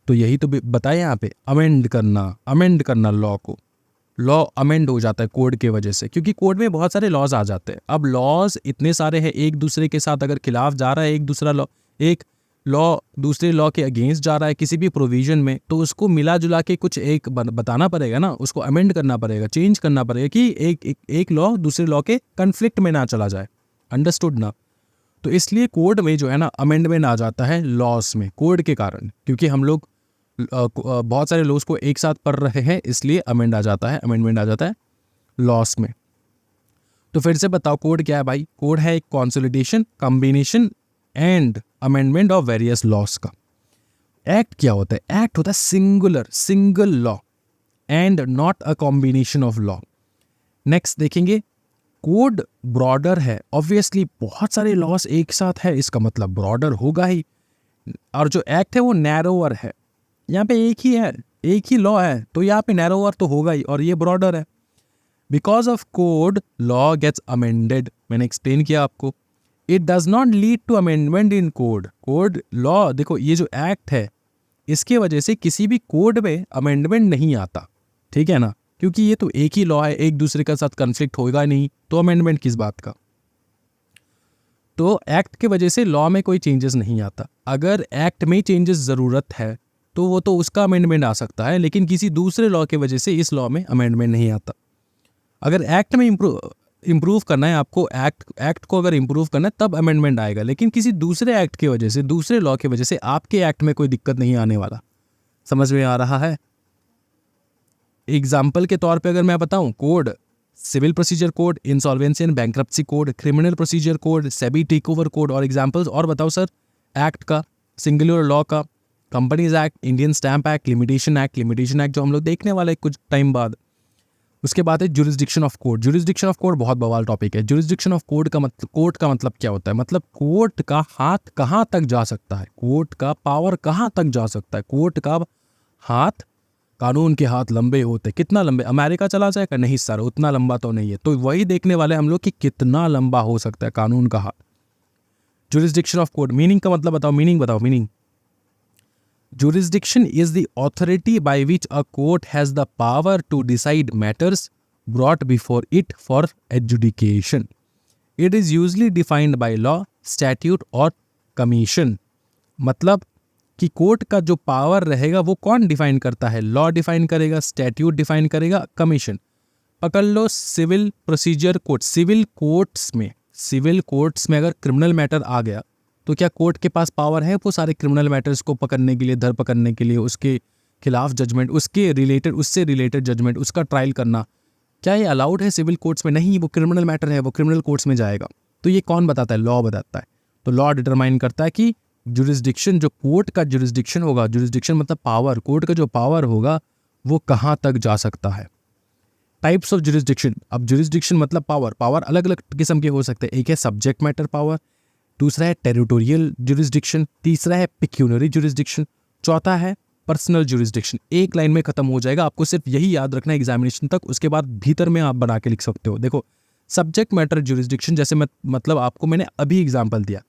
तो यही तो बताया यहाँ पे, अमेंड करना लॉ को। लॉ अमेंड हो जाता है कोड के वजह से, क्योंकि कोड में बहुत सारे लॉज आ जाते हैं। अब लॉज इतने सारे हैं, एक दूसरे के साथ अगर खिलाफ जा रहा है, एक लॉ दूसरे लॉ के अगेंस्ट जा रहा है किसी भी प्रोविजन में, तो उसको मिला जुला के कुछ एक बताना पड़ेगा ना, उसको अमेंड करना पड़ेगा, चेंज करना पड़ेगा कि एक लॉ दूसरे लॉ के कन्फ्लिक्ट में ना चला जाए। अंडरस्टूड ना? तो इसलिए कोड में जो है ना अमेंडमेंट आ जाता है लॉस में, कोड के कारण, क्योंकि हम लोग बहुत सारे लॉस को एक साथ पढ़ रहे हैं, इसलिए अमेंडमेंट आ जाता है लॉस में। तो फिर से बताओ कोड क्या है भाई? कोड है एक consolidation, combination and amendment of various loss का। एक्ट क्या होता है? एक्ट होता है single law and not a combination of law. Next देखेंगे, कोड ब्रॉडर है, ऑब्वियसली बहुत सारे लॉस एक साथ है, इसका मतलब ब्रॉडर होगा ही। और जो एक्ट है वो नैरोअर है, यहाँ पे एक ही है, एक ही लॉ है, तो यहाँ पे नैरोअर तो होगा ही, और ये ब्रॉडर है। Because of code law gets amended, मैंने एक्सप्लेन किया आपको। It does not lead to amendment in code law. देखो ये जो एक्ट है इसके वजह से किसी भी कोड में अमेंडमेंट नहीं आता, ठीक है ना, क्योंकि ये तो एक ही लॉ है, एक दूसरे के साथ कन्फ्लिक्ट होगा नहीं, तो अमेंडमेंट किस बात का। तो एक्ट की वजह से लॉ में कोई चेंजेस नहीं आता। अगर एक्ट में चेंजेस ज़रूरत है तो वो तो उसका अमेंडमेंट आ सकता है, लेकिन किसी दूसरे लॉ की वजह से इस लॉ में अमेंडमेंट नहीं आता। अगर एक्ट में इम्प्रूव करना है आपको, एक्ट को अगर इम्प्रूव करना है तब अमेंडमेंट आएगा, लेकिन किसी दूसरे एक्ट की वजह से, दूसरे लॉ की वजह से आपके एक्ट में कोई दिक्कत नहीं आने वाला। समझ में आ रहा है? एग्जाम्पल के तौर पे अगर मैं बताऊं, code, civil procedure code, insolvency and bankruptcy code, criminal procedure code, SEBI takeover code, और एग्जाम्पल्स और बताओ सर। एक्ट का, सिंगुलर लॉ का, companies act, Indian stamp act, limitation act जो हम लोग देखने वाले कुछ टाइम बाद। उसके बाद है jurisdiction of court. Jurisdiction of court बहुत बवाल टॉपिक है। जुरिस्डिक्शन ऑफ कोर्ट का मतलब क्या होता है? मतलब कोर्ट का हाथ कहाँ तक जा सकता है, कोर्ट का पावर कहाँ तक जा सकता है। कोर्ट का हाथ, कानून के हाथ लंबे होते, कितना लंबे? अमेरिका चला जाएगा? नहीं सर, उतना लंबा तो नहीं है। तो वही देखने वाले हम लोग कि कितना लंबा हो सकता है कानून का हाथ। जुरिस्डिक्शन ऑफ कोर्ट, मीनिंग का मतलब बताओ, meaning. Jurisdiction is the authority by which a court has the power to decide matters brought before it for adjudication. It is usually defined by law, statute और commission. मतलब कि कोर्ट का जो पावर रहेगा वो कौन डिफाइन करता है? लॉ डिफाइन करेगा, स्टैट्यूट डिफाइन करेगा, कमीशन. पकड़ लो civil procedure court. Civil courts में अगर क्रिमिनल मैटर आ गया तो क्या कोर्ट के पास पावर है वो सारे क्रिमिनल मैटर्स को पकड़ने के लिए, धर पकड़ने के लिए, उसके खिलाफ जजमेंट, उससे रिलेटेड जजमेंट, उसका ट्रायल करना, क्या ये अलाउड है सिविल कोर्ट्स में? नहीं, वो क्रिमिनल मैटर है, वो क्रिमिनल कोर्ट्स में जाएगा. तो ये कौन बताता है? लॉ बताता है. तो लॉ डिटरमाइन करता है कि जुरिस्डिक्शन, जो कोर्ट का जुरिस्डिक्शन होगा, जुरिस्डिक्शन मतलब पावर, कोर्ट का जो पावर होगा वो कहाँ तक जा सकता है. Types of jurisdiction. अब जुरिस्डिक्शन मतलब पावर अलग अलग किस्म के हो सकते हैं. एक है सब्जेक्ट मैटर पावर, दूसरा है टेरिटोरियल जुरिस्डिक्शन, तीसरा है पिक्यूनरी जुरिस्डिक्शन, चौथा है पर्सनल जुरिस्डिक्शन. एक लाइन में खत्म हो जाएगा, आपको सिर्फ यही याद रखना है एग्जामिनेशन तक, उसके बाद भीतर में आप बना के लिख सकते हो. देखो सब्जेक्ट मैटर जुरिस्डिक्शन, जैसे मतलब आपको मैंने अभी एग्जाम्पल दिया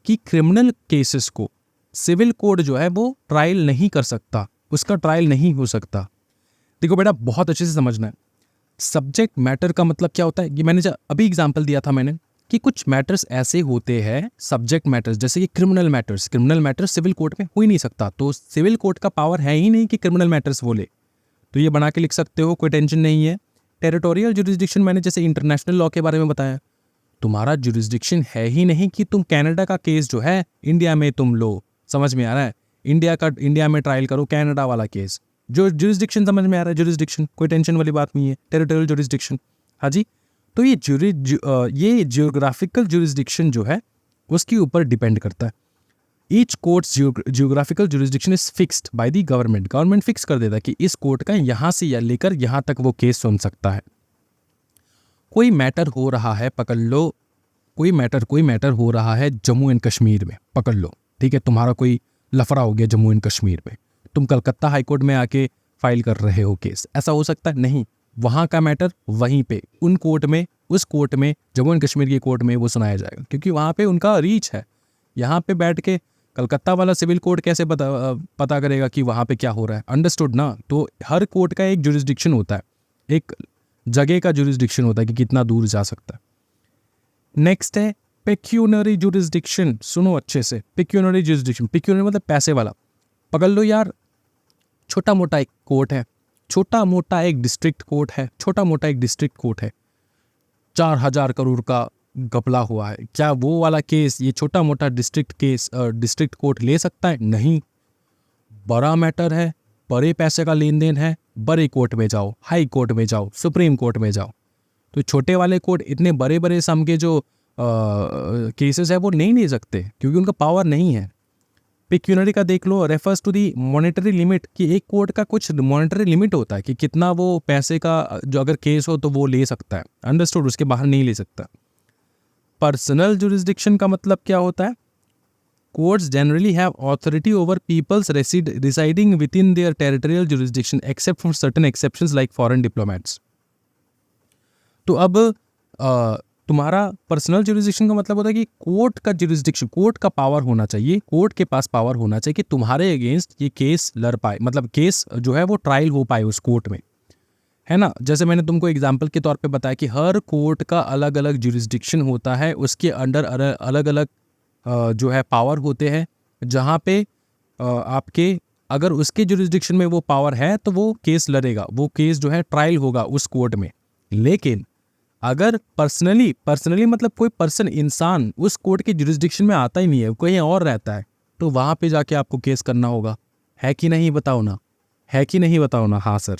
कि क्रिमिनल केसेस को सिविल कोड जो है वो ट्रायल नहीं कर सकता, उसका ट्रायल नहीं हो सकता. देखो बेटा बहुत अच्छे से समझना है. सब्जेक्ट मैटर का मतलब क्या होता है कि मैंने अभी एग्जाम्पल दिया था मैंने कि कुछ मैटर्स ऐसे होते हैं सब्जेक्ट मैटर्स, जैसे कि क्रिमिनल मैटर्स सिविल कोर्ट में हो ही नहीं सकता. तो सिविल कोर्ट का पावर है ही नहीं कि क्रिमिनल मैटर्स बोले, तो ये बना के लिख सकते हो, कोई टेंशन नहीं है. टेरिटोरियल जुरिस्डिक्शन मैंने जैसे इंटरनेशनल लॉ के बारे में बताया, तुम्हारा जुरिस्डिक्शन है ही नहीं कि तुम कनाडा का केस जो है इंडिया में तुम लो. समझ में आ रहा है? इंडिया में ट्रायल करो कनाडा वाला केस, जो जुरिस्डिक्शन समझ में आ रहा है, जुरिस्डिक्शन कोई टेंशन वाली बात नहीं है. टेरिटोरियल जुरिस्डिक्शन, हाँ जी. तो ये जियोग्राफिकल जुरिस्डिक्शन जो है उसके ऊपर डिपेंड करता है. Each courts geographical jurisdiction is fixed by the government fix कर देता है कि इस कोर्ट का यहाँ से या लेकर यहाँ तक वो केस सुन सकता है. कोई मैटर हो रहा है, पकड़ लो, कोई मैटर हो रहा है जम्मू एंड कश्मीर में, पकड़ लो, ठीक है, तुम्हारा कोई लफड़ा हो गया जम्मू एंड कश्मीर में, तुम कलकत्ता हाई कोर्ट में आके फाइल कर रहे हो केस, ऐसा हो सकता है? नहीं, वहाँ का मैटर वहीं पे उस कोर्ट में जम्मू एंड कश्मीर की कोर्ट में वो सुनाया जाएगा, क्योंकि वहाँ पे उनका रीच है. यहाँ पे बैठ के कलकत्ता वाला सिविल कोर्ट कैसे पता करेगा कि वहाँ पे क्या हो रहा है? अंडरस्टूड ना? तो हर कोर्ट का एक जुरिस्डिक्शन होता है, एक जगह का जुरिस्डिक्शन होता है कि कितना दूर जा सकता है. नेक्स्ट है पेक्यूनरी जुरिस्डिक्शन. सुनो अच्छे से, पेक्यूनरी जुरिस्डिक्शन, पेक्यूनरी मतलब पैसे वाला. पकड़ लो यार, छोटा मोटा एक कोर्ट है, छोटा मोटा एक डिस्ट्रिक्ट कोर्ट है, 4,000 करोड़ का घपला हुआ है. क्या वो वाला केस ये छोटा मोटा डिस्ट्रिक्ट कोर्ट ले सकता है? नहीं, बड़ा मैटर है, बड़े पैसे का लेन देन है, बड़े कोर्ट में जाओ, हाई कोर्ट में जाओ, सुप्रीम कोर्ट में जाओ. तो छोटे वाले कोर्ट इतने बड़े बड़े सम के जो केसेस है वो नहीं ले सकते, क्योंकि उनका पावर नहीं है. पेक्यूनरी का देख लो, refers to the monetary limit, कि एक कोर्ट का कुछ मॉनेटरी लिमिट होता है कि कितना वो पैसे का जो अगर केस हो तो वो ले सकता है. अंडरस्टूड? उसके बाहर नहीं ले सकता. पर्सनल जुरिस्डिक्शन का मतलब क्या होता है? Courts generally have authority over peoples residing within their territorial jurisdiction except for certain exceptions like foreign diplomats. तो अब तुम्हारा पर्सनल जुरिस्डिक्शन का मतलब होता है कि कोर्ट का जुरिस्डिक्शन, कोर्ट का पावर होना चाहिए, कोर्ट के पास पावर होना चाहिए कि तुम्हारे अगेंस्ट ये केस लड़ पाए, मतलब केस जो है वो ट्रायल हो पाए उस कोर्ट में, है ना. जैसे मैंने तुमको एग्जाम्पल के तौर पे बताया कि हर कोर्ट का अलग अलग जुरिस्डिक्शन होता है, उसके अंडर अलग अलग जो है पावर होते हैं, जहाँ पे आपके अगर उसके जुरिस्डिक्शन में वो पावर है तो वो केस लड़ेगा, वो केस जो है ट्रायल होगा उस कोर्ट में. लेकिन अगर पर्सनली मतलब कोई पर्सन, इंसान उस कोर्ट के जुरिस्डिक्शन में आता ही नहीं है, कहीं और रहता है, तो वहाँ पे जाके आपको केस करना होगा. है कि नहीं बताओ ना? हाँ सर.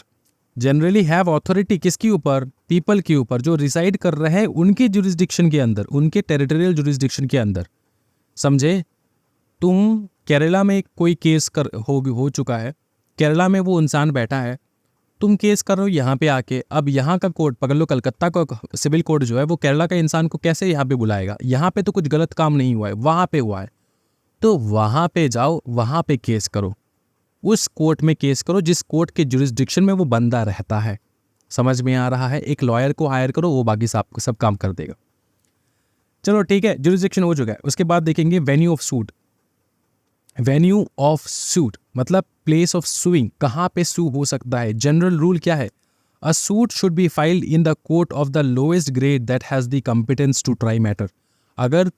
जनरली हैव अथॉरिटी किसके ऊपर? पीपल के ऊपर, जो रिसाइड कर रहे हैं उनके जुरिस्डिक्शन के अंदर, उनके टेरिटोरियल जुरिस्डिक्शन के अंदर. समझे? तुम केरला में कोई केस हो चुका है, केरला में वो इंसान बैठा है, तुम केस कर रहे हो यहाँ पे आके. अब यहाँ का कोर्ट, पकड़ लो कलकत्ता का सिविल कोर्ट जो है वो केरला का इंसान को कैसे यहाँ पे बुलाएगा? यहाँ पे तो कुछ गलत काम नहीं हुआ है, वहाँ पे हुआ है, तो वहाँ पे जाओ, वहाँ पे केस करो, उस कोर्ट में केस करो जिस कोर्ट के जुरिस्डिक्शन में वो बंदा रहता है. समझ में आ रहा है? एक लॉयर को हायर करो, वो बाकी सब काम कर देगा. चलो ठीक है, जुरिस्डिक्शन हो चुका है. उसके बाद देखेंगे venue of suit. Venue of suit मतलब प्लेस ऑफ सुइंग, कहाँ पे सू हो सकता है. जनरल रूल क्या है? A suit should be filed in the court of the lowest grade that has the competence to try matter. अगर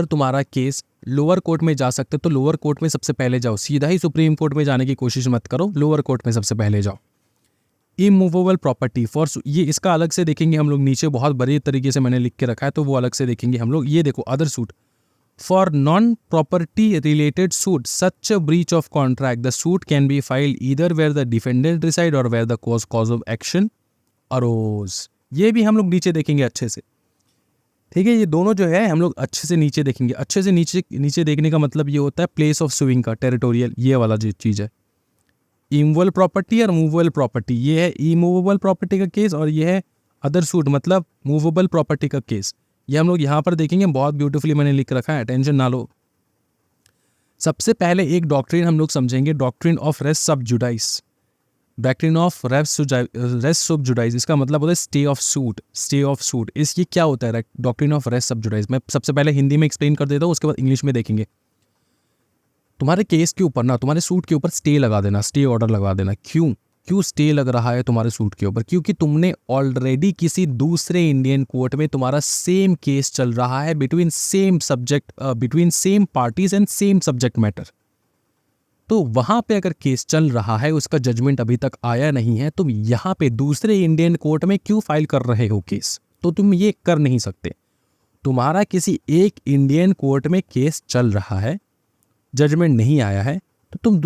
तुम्हारा केस लोअर कोर्ट में जा सकते तो लोअर कोर्ट में सबसे पहले जाओ, सीधा ही सुप्रीम कोर्ट में जाने की कोशिश मत करो, लोअर कोर्ट में सबसे पहले जाओ। इमूवेबल प्रॉपर्टी फॉर, ये इसका अलग से देखेंगे हम लोग, नीचे बहुत बड़ी तरीके से मैंने लिख के रखा है तो वो अलग से देखेंगे हम लोग। ये देखो other suit for non property related suit such a breach of contract the suit can be filed either where the defendant reside or where the cause of action arose. ये भी हम लोग नीचे देखेंगे अच्छे से, ठीक है। ये दोनों जो है हम लोग अच्छे से नीचे देखेंगे। अच्छे से नीचे देखने का मतलब ये होता है प्लेस ऑफ सुइंग का, टेरिटोरियल, ये वाला जो चीज़ है। इमूवेबल प्रॉपर्टी और मूवेबल प्रॉपर्टी, ये है इमूवेबल प्रॉपर्टी का केस और ये है अदर सूट मतलब मूवेबल प्रॉपर्टी का केस। ये हम लोग यहाँ पर देखेंगे, बहुत ब्यूटीफुली मैंने लिख रखा है, टेंशन ना लो। सबसे पहले एक डॉक्ट्रिन हम लोग समझेंगे, डॉक्ट्रिन ऑफ रेस सब जुडाइस। डॉक्ट्रिन ऑफ रेस सब जुडाइस, इसका मतलब होता है stay of suit, stay of suit. इस ये क्या होता है डॉक्ट्रिन ऑफ रेस सब जुडाइस? मैं सबसे पहले हिंदी में एक्सप्लेन कर देता हूँ, उसके बाद इंग्लिश में देखेंगे। तुम्हारे केस के ऊपर ना, तुम्हारे सूट के ऊपर स्टे लगा देना, स्टे ऑर्डर लगा देना। क्यों स्टे लग रहा है तुम्हारे सूट के ऊपर? क्योंकि तुमने ऑलरेडी किसी दूसरे इंडियन कोर्ट में तुम्हारा सेम केस चल रहा है between same subject, between same parties and same subject matter. तो वहां पे अगर केस चल रहा है, उसका जजमेंट अभी तक आया नहीं है, तुम यहाँ पे दूसरे इंडियन कोर्ट में क्यों फाइल कर रहे हो केस? तो तुम ये कर नहीं सकते। तुम्हारा किसी एक इंडियन कोर्ट में केस चल रहा है, जजमेंट नहीं आया है, तो तुम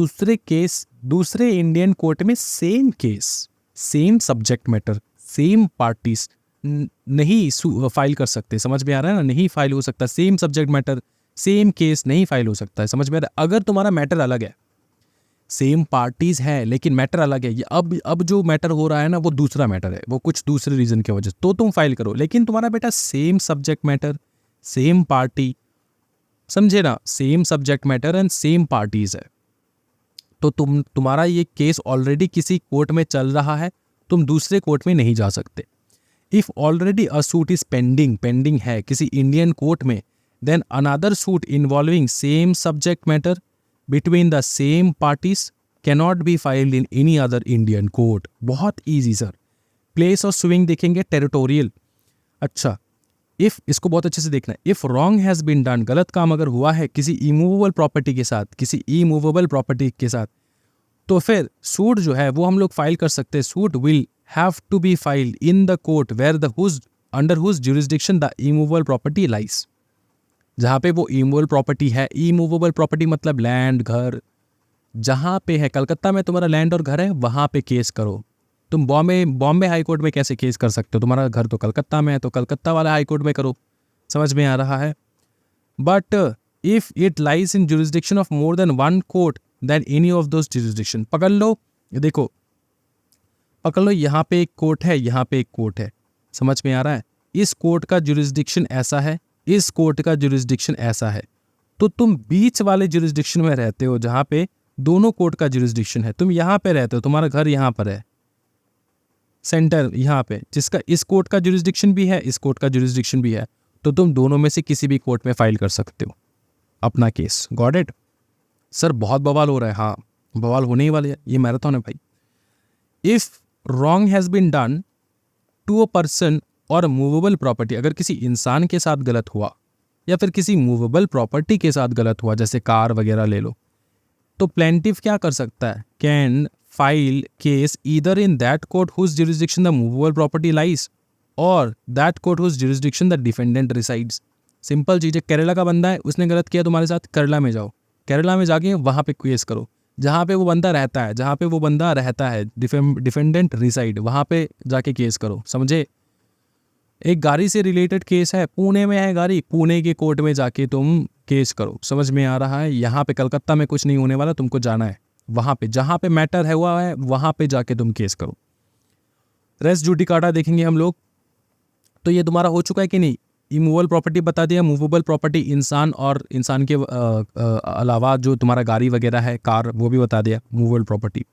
दूसरे इंडियन कोर्ट में same case, same subject matter, same parties नहीं फाइल कर सकते। समझ में आ रहा है ना? नहीं फाइल हो सकता, same subject matter same case नहीं फाइल हो सकता है। समझ में आ रहा है? अगर तुम्हारा मैटर अलग है, सेम पार्टीज है लेकिन मैटर अलग है, ये अब जो मैटर हो रहा है ना वो दूसरा मैटर है, वो कुछ दूसरे रीजन की वजह से, तो तुम फाइल करो। लेकिन तुम्हारा बेटा same subject matter, same party, समझे ना, same subject matter and same parties है, तो तुम्हारा ये केस ऑलरेडी किसी कोर्ट में चल रहा है, तुम दूसरे कोर्ट में नहीं जा सकते। If already a suit is pending है किसी इंडियन कोर्ट में, then another suit involving same subject matter between the same parties cannot be filed in any other Indian court. बहुत easy sir. Place of suing देखेंगे, टेरिटोरियल। अच्छा, इफ, इसको बहुत अच्छे से देखना है, if wrong has been done, गलत काम अगर हुआ है किसी इमूवेबल प्रॉपर्टी के साथ, किसी इमूवेबल प्रॉपर्टी के साथ, तो फिर सूट जो है वो हम लोग फाइल कर सकते हैं। Suit will have to be filed in the court where under whose jurisdiction the immovable property lies. जहाँ पे वो इमूवेबल प्रॉपर्टी है, इमूवेबल प्रॉपर्टी मतलब लैंड, घर, जहाँ पे है, कलकत्ता में तुम्हारा लैंड और घर है, वहाँ पे केस करो। तुम बॉम्बे हाई कोर्ट में कैसे केस कर सकते हो? तुम्हारा घर तो कलकत्ता में है, तो कलकत्ता वाला हाई कोर्ट में करो। समझ में आ रहा है? But if it lies in jurisdiction of more than one court then any of those jurisdiction. पकड़ लो, देखो पकड़ लो, यहाँ पे एक कोर्ट है, यहाँ पे एक कोर्ट है। समझ में आ रहा है? इस कोर्ट का जुरिस्डिक्शन ऐसा है, इस कोर्ट का जुरिस्डिक्शन ऐसा है, तो तुम बीच वाले जुरिस्डिक्शन में रहते हो जहाँ पे दोनों कोर्ट का जुरिस्डिक्शन है। तुम यहाँ पे रहते हो, तुम्हारा घर यहाँ पर है, सेंटर यहाँ पे, जिसका इस कोर्ट का जुरिस्डिक्शन भी है, इस कोर्ट का जुरिस्डिक्शन भी है, तो तुम दोनों में से किसी भी कोर्ट में फाइल कर सकते हो अपना केस। Got it? सर बहुत बवाल हो रहा है। हाँ, बवाल होने ही वाले है, ये मैराथन है भाई। If wrong has been done to a person और मूवेबल प्रॉपर्टी, अगर किसी इंसान के साथ गलत हुआ या फिर किसी मूवेबल प्रॉपर्टी के साथ गलत हुआ, जैसे कार वगैरह ले लो, तो प्लेंटिफ क्या कर सकता है? Can file case either in that court whose jurisdiction the movable property lies or that court whose jurisdiction the defendant resides. Simple चीज़ है। केरला का बंदा है, उसने गलत किया तुम्हारे साथ, केरला में जाओ, केरला में जाके वहाँ पे केस करो, जहाँ पे वो बंदा रहता है, जहाँ पे वो बंदा रहता है, डिफेंडेंट रिसाइड, वहाँ पे जाके केस करो। समझे? एक गाड़ी से रिलेटेड केस है, पुणे में है गाड़ी, पुणे के कोर्ट में जाके तुम केस करो। समझ में आ रहा है? यहाँ पे कलकत्ता में कुछ नहीं होने वाला, तुमको जाना है वहाँ पे, जहाँ पे मैटर है हुआ है वहाँ पे जाके तुम केस करो। रेस जुडिकाटा देखेंगे हम लोग। तो ये तुम्हारा हो चुका है कि नहीं? इमूवेबल प्रॉपर्टी बता दिया, मूवेबल प्रॉपर्टी इंसान और इंसान के अलावा जो तुम्हारा गाड़ी वगैरह है, कार, वो भी बता दिया, मूवेबल प्रॉपर्टी।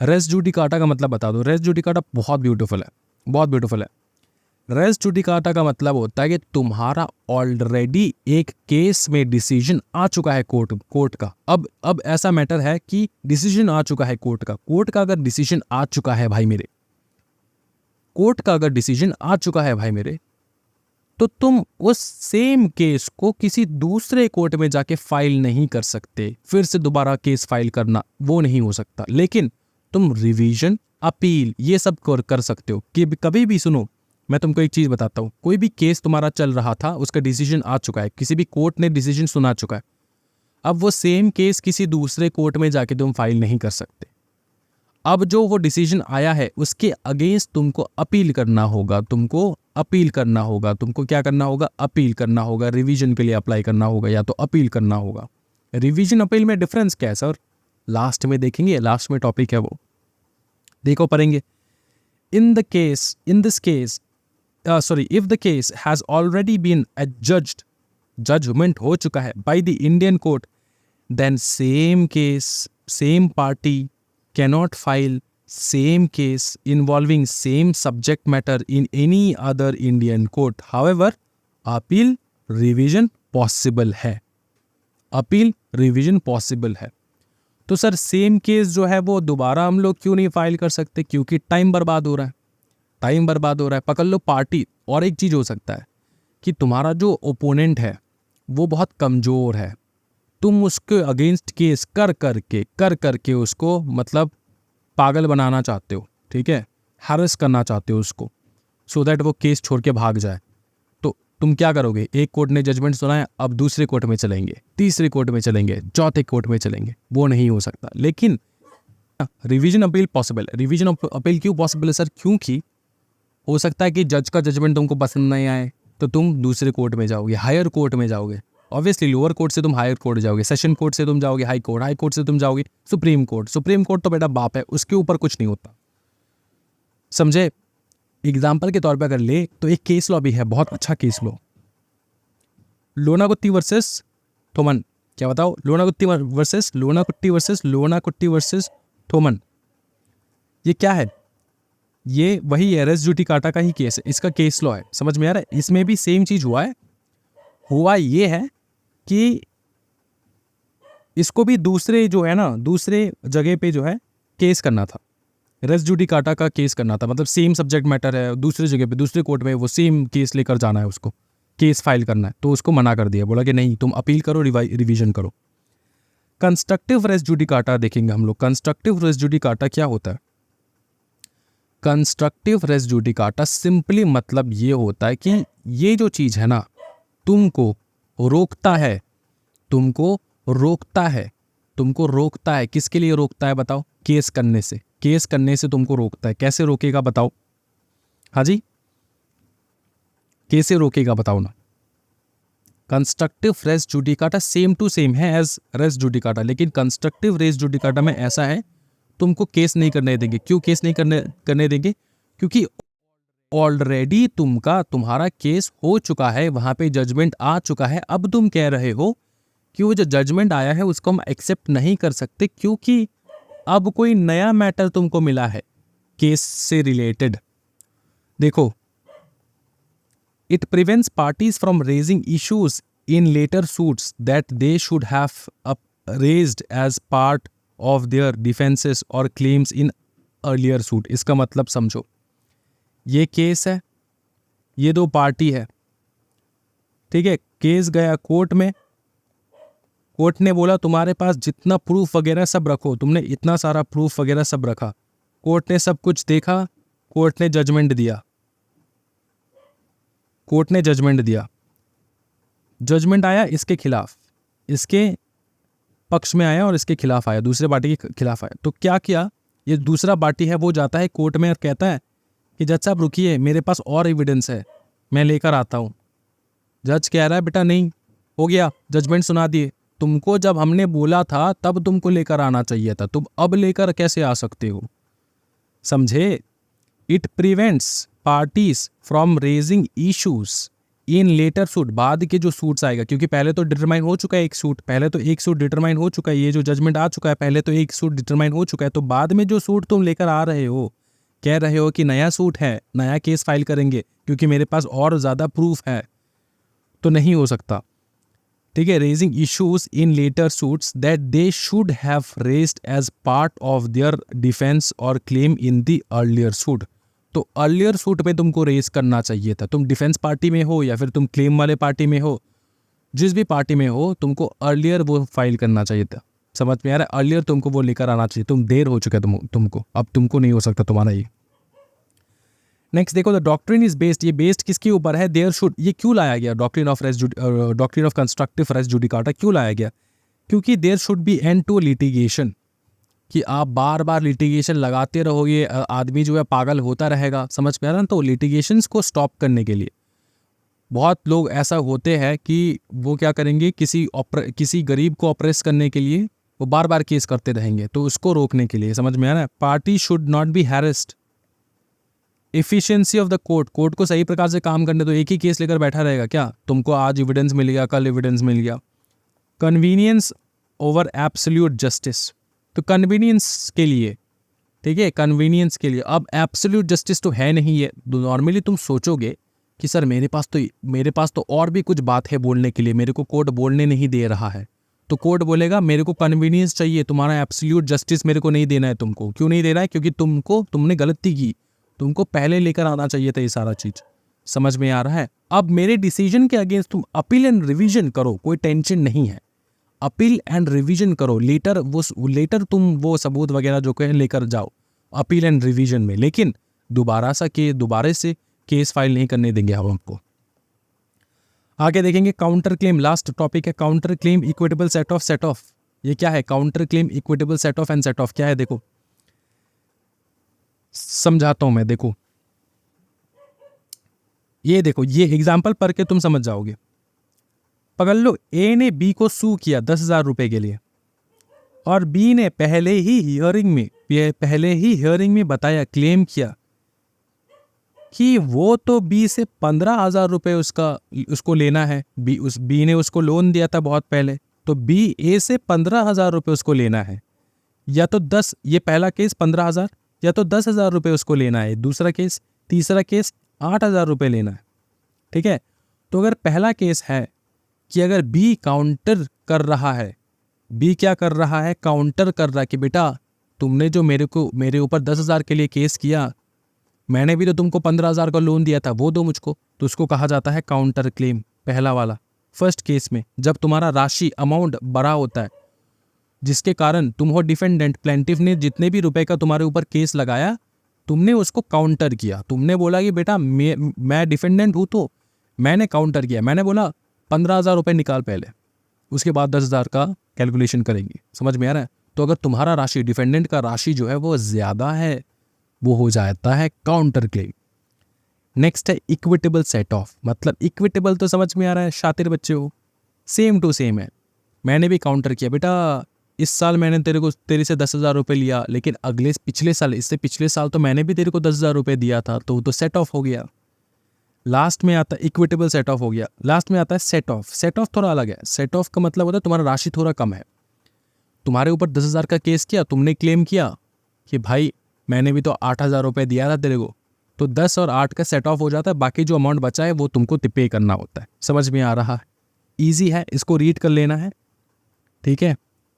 रेस जुडिकाटा का मतलब बता दो। रेस जुडिकाटा बहुत ब्यूटीफुल है, बहुत ब्यूटीफुल है। रेस जुडिकाटा का मतलब होता है कि तुम्हारा ऑलरेडी एक केस में डिसीजन आ चुका है कोर्ट का। अब ऐसा मैटर है कि डिसीजन आ चुका है कोर्ट का। कोर्ट का अगर डिसीजन आ चुका है भाई मेरे, कोर्ट का अगर डिसीजन आ चुका है भाई मेरे, तो तुम उस सेम केस को किसी दूसरे कोर्ट में जाके फाइल नहीं कर सकते, फिर से दोबारा केस फाइल करना वो नहीं हो सकता। लेकिन तुम रिवीजन, अपील ये सब कर सकते हो। कि कभी भी सुनो, मैं तुमको एक चीज बताता हूँ, कोई भी केस तुम्हारा चल रहा था, उसका डिसीजन आ चुका है, किसी भी कोर्ट ने डिसीजन सुना चुका है, अब वो सेम केस किसी दूसरे कोर्ट में जाके तुम फाइल नहीं कर सकते। अब जो वो डिसीजन आया है उसके अगेंस्ट तुमको अपील करना होगा, तुमको अपील करना होगा, तुमको क्या करना होगा, अपील करना होगा, रिवीजन के लिए अप्लाई करना होगा या तो अपील करना होगा। रिवीजन अपील में डिफरेंस क्या है सर, लास्ट में देखेंगे, लास्ट में टॉपिक है वो, देखो पढ़ेंगे। In this case if the case has already been adjudged, judgement हो चुका है by the Indian court, then same case, same party cannot file same case involving same subject matter in any other Indian court. However, appeal revision possible है, अपील रिवीजन पॉसिबल है। तो सर सेम केस जो है वो दोबारा हम लोग क्यों नहीं फाइल कर सकते? क्योंकि टाइम बर्बाद हो रहा है, टाइम बर्बाद हो रहा है। पकड़ लो पार्टी। और एक चीज़ हो सकता है कि तुम्हारा जो ओपोनेंट है वो बहुत कमज़ोर है, तुम उसके अगेंस्ट केस कर करके उसको मतलब पागल बनाना चाहते हो, ठीक है, हैरेस करना चाहते हो उसको, सो दैट वो केस छोड़ के भाग जाए। तो तुम क्या करोगे, एक कोर्ट ने जजमेंट सुना है, अब दूसरे कोर्ट में चलेंगे, तीसरे कोर्ट में चलेंगे, चौथे कोर्ट में चलेंगे, वो नहीं हो सकता। लेकिन रिवीजन अपील पॉसिबल है। रिवीजन अपील क्यों पॉसिबल है सर? क्योंकि हो सकता है कि जज का जजमेंट तुमको पसंद नहीं आए तो तुम दूसरे कोर्ट में जाओगे, हायर कोर्ट में जाओगे। ऑब्वियसली लोअर कोर्ट से तुम हायर कोर्ट जाओगे, सेशन कोर्ट से तुम जाओगे हाई कोर्ट, हाई कोर्ट से तुम जाओगे सुप्रीम कोर्ट। सुप्रीम कोर्ट तो बेटा बाप है, उसके ऊपर कुछ नहीं होता, समझे। एग्जाम्पल के तौर पे अगर ले तो एक केस लॉ भी है, बहुत अच्छा केस लॉ, लोनाकुट्टी वर्सेस थोमन। क्या बताओ? लोनाकुट्टी वर्सेस थोमन। ये क्या है? ये वही है, रेस जुडिकाटा का ही केस है, इसका केस लॉ है, समझ में आ रहा है। इसमें भी सेम चीज हुआ है। हुआ ये है कि इसको भी दूसरे जो है ना, दूसरे जगह पे जो है केस करना था, रेस जुडिकाटा का केस करना था, मतलब सेम सब्जेक्ट मैटर है, दूसरी जगह पे दूसरे कोर्ट में वो सेम केस लेकर जाना है, उसको केस फाइल करना है, तो उसको मना कर दिया, बोला कि नहीं तुम अपील करो, रिवीजन करो। कंस्ट्रक्टिव रेस जुडिकाटा देखेंगे हम लोग। कंस्ट्रक्टिव रेस जुडिकाटा क्या होता है? कंस्ट्रक्टिव रेस जुडिकाटा सिंपली मतलब ये होता है कि ये जो चीज है ना, तुमको रोकता है, तुमको रोकता है, तुमको रोकता है। किसके लिए रोकता है बताओ? केस करने से, केस करने से तुमको रोकता है। कैसे रोकेगा बताओ? हाँ जी, कैसे रोकेगा बताओ ना। Constructive res judicata same to same है एज रेस जुडिकाटा, लेकिन कंस्ट्रक्टिव रेस जुडिकाटा में ऐसा है, तुमको केस नहीं करने देंगे। क्यों केस नहीं करने देंगे? क्योंकि ऑलरेडी तुम्हारा केस हो चुका है, वहां पे जजमेंट आ चुका है। अब तुम कह रहे हो कि वो जो जजमेंट आया है उसको हम एक्सेप्ट नहीं कर सकते, क्योंकि अब कोई नया मैटर तुमको मिला है केस से रिलेटेड। देखो, it prevents parties from raising issues in later suits that they should have raised as part of their defences और क्लेम्स इन अर्लियर सूट। इसका मतलब समझो, ये केस है, ये दो पार्टी है, ठीक है, केस गया कोर्ट में, कोर्ट ने बोला तुम्हारे पास जितना प्रूफ वगैरह सब रखो, तुमने इतना सारा प्रूफ वगैरह सब रखा, कोर्ट ने सब कुछ देखा, कोर्ट ने जजमेंट दिया, कोर्ट ने जजमेंट दिया, जजमेंट आया इसके खिलाफ, इसके पक्ष में आया और इसके खिलाफ आया, दूसरे पार्टी के खिलाफ आया। तो क्या किया, ये दूसरा पार्टी है वो जाता है कोर्ट में और कहता है कि जज साहब रुकिए, मेरे पास और एविडेंस है, मैं लेकर आता हूँ। जज कह रहा है बेटा नहीं, हो गया, जजमेंट सुना दिए, तुमको जब हमने बोला था तब तुमको लेकर आना चाहिए था, तुम अब लेकर कैसे आ सकते हो? समझे? It prevents parties from raising issues in later suit, बाद के जो सूट्स आएगा, क्योंकि पहले तो डिटरमाइन हो चुका है एक सूट, पहले तो एक सूट डिटरमाइन हो चुका है, ये जो जजमेंट आ चुका है पहले तो एक सूट डिटरमाइन हो चुका है, तो बाद में जो सूट तुम लेकर आ रहे हो, कह रहे हो कि नया सूट है, नया केस फाइल करेंगे क्योंकि मेरे पास और ज़्यादा प्रूफ है, तो नहीं हो सकता, ठीक है। Raising issues in later suits that they should have raised as part of their defence or claim in the earlier suit. तो अर्लियर सूट में तुमको रेस करना चाहिए था। तुम डिफेंस पार्टी में हो या फिर तुम क्लेम वाले पार्टी में हो, जिस भी पार्टी में हो तुमको अर्लियर वो फाइल करना चाहिए था। समझ में आ रहा है? अर्लियर तुमको वो लेकर आना चाहिए। तुम देर हो चुका है तुमको, अब तुमको नहीं हो सकता तुम्हारा ये। नेक्स्ट देखो, द डॉक्ट्रिन इज बेस्ड, ये बेस्ड किसके ऊपर है? देयर शुड, ये क्यों लाया गया? Doctrine of constructive res judicata क्यों लाया गया? क्योंकि there should be end to litigation, कि आप बार बार लिटिगेशन लगाते रहोगे, आदमी जो है पागल होता रहेगा। समझ में आ रहा है? तो लिटिगेशंस को स्टॉप करने के लिए बहुत लोग ऐसा होते हैं कि वो क्या करेंगे, किसी गरीब को ऑप्रेस करने के लिए वो बार बार केस करते रहेंगे, तो उसको रोकने के लिए। समझ में आ रहा है? Party should not be harassed. Efficiency of the court को सही प्रकार से काम करने दो। एक ही केस लेकर बैठा रहेगा क्या? तुमको आज एविडेंस मिल गया, कल एविडेंस मिल गया। कन्वीनियंस ओवर एब्सोल्यूट जस्टिस, तो कन्वीनियंस के लिए, ठीक है, कन्वीनियंस के लिए। अब एब्सोल्यूट जस्टिस तो है नहीं है। नॉर्मली तुम सोचोगे कि सर मेरे पास तो और भी कुछ बात है बोलने के लिए, मेरे को कोर्ट बोलने नहीं दे रहा है, तो कोर्ट बोलेगा मेरे को कन्वीनियंस चाहिए, तुम्हारा एब्सोल्यूट जस्टिस मेरे को नहीं देना है। तुमको क्यों नहीं देना है? क्योंकि तुमने गलती की, तुमको पहले लेकर आना चाहिए था ये सारा चीज। समझ में आ रहा है? अब मेरे डिसीजन के अगेंस्ट तुम अपील एंड रिवीजन करो, कोई टेंशन नहीं है। अपील एंड रिवीजन करो, लेटर तुम वो सबूत वगैरह जो कहें लेकर जाओ अपील एंड रिवीजन में, लेकिन दोबारा से केस फाइल नहीं करने देंगे हम आपको। आगे देखेंगे काउंटर क्लेम, लास्ट टॉपिक है counter claim, equitable set of. ये क्या है? Counter claim, equitable set of and set of क्या है? देखो समझाता हूं मैं। देखो ये एग्जाम्पल पढ़ के तुम समझ जाओगे। पकड़ लो, ए ने बी को सू किया 10,000 रुपए के लिए, और बी ने पहले ही हियरिंग में बताया, क्लेम किया कि वो तो बी से 15,000 रुपए उसको लेना है। बी ने उसको लोन दिया था बहुत पहले, तो बी ए से 15,000 रुपए उसको लेना है। या तो 10, ये पहला केस 15,000, या तो 10,000 रुपए उसको लेना है। दूसरा केस, तीसरा केस 8,000 रुपए लेना है। ठीक है, तो अगर पहला केस है कि अगर बी काउंटर कर रहा है, बी क्या कर रहा है? काउंटर कर रहा है कि बेटा तुमने जो मेरे ऊपर 10,000 के लिए केस किया, मैंने भी तो तुमको 15,000 का लोन दिया था, वो दो मुझको। तो उसको कहा जाता है काउंटर क्लेम, पहला वाला। फर्स्ट केस में जब तुम्हारा राशि अमाउंट बड़ा होता है, जिसके कारण तुम हो डिफेंडेंट, प्लेंटिफ ने जितने भी रुपए का तुम्हारे ऊपर केस लगाया, तुमने उसको काउंटर किया। तुमने बोला कि बेटा मैं डिफेंडेंट हूं, तो मैंने काउंटर किया। मैंने बोला 15,000 रुपए निकाल पहले, उसके बाद 10,000 का कैलकुलेशन करेंगे। समझ में आ रहा है? तो अगर तुम्हारा राशि, डिफेंडेंट का राशि जो है वो ज्यादा है, वो हो जाता है काउंटर क्लेम। नेक्स्ट है इक्विटेबल सेट ऑफ। मतलब इक्विटेबल तो समझ में आ रहा है, शातिर बच्चे हो, सेम टू सेम है। मैंने भी काउंटर किया, बेटा इस साल मैंने तेरे से 10,000 रुपये लिया, लेकिन इससे पिछले साल तो मैंने भी तेरे को 10,000 रुपये दिया था, तो सेट ऑफ हो गया। लास्ट में आता है इक्विटेबल सेट ऑफ हो गया। लास्ट में आता है सेट ऑफ। सेट ऑफ थोड़ा अलग है। सेट ऑफ का मतलब होता है तुम्हारा राशि थोड़ा कम है, तुम्हारे ऊपर 10,000 का केस किया, तुमने क्लेम किया कि भाई मैंने भी तो 8,000 रुपये दिया था तेरे को, तो 10 और 8 का सेट ऑफ हो जाता है। बाकी जो अमाउंट बचा है वो तुमको पे करना होता है। समझ में आ रहा है? ईजी है, इसको रीड कर लेना है। ठीक है,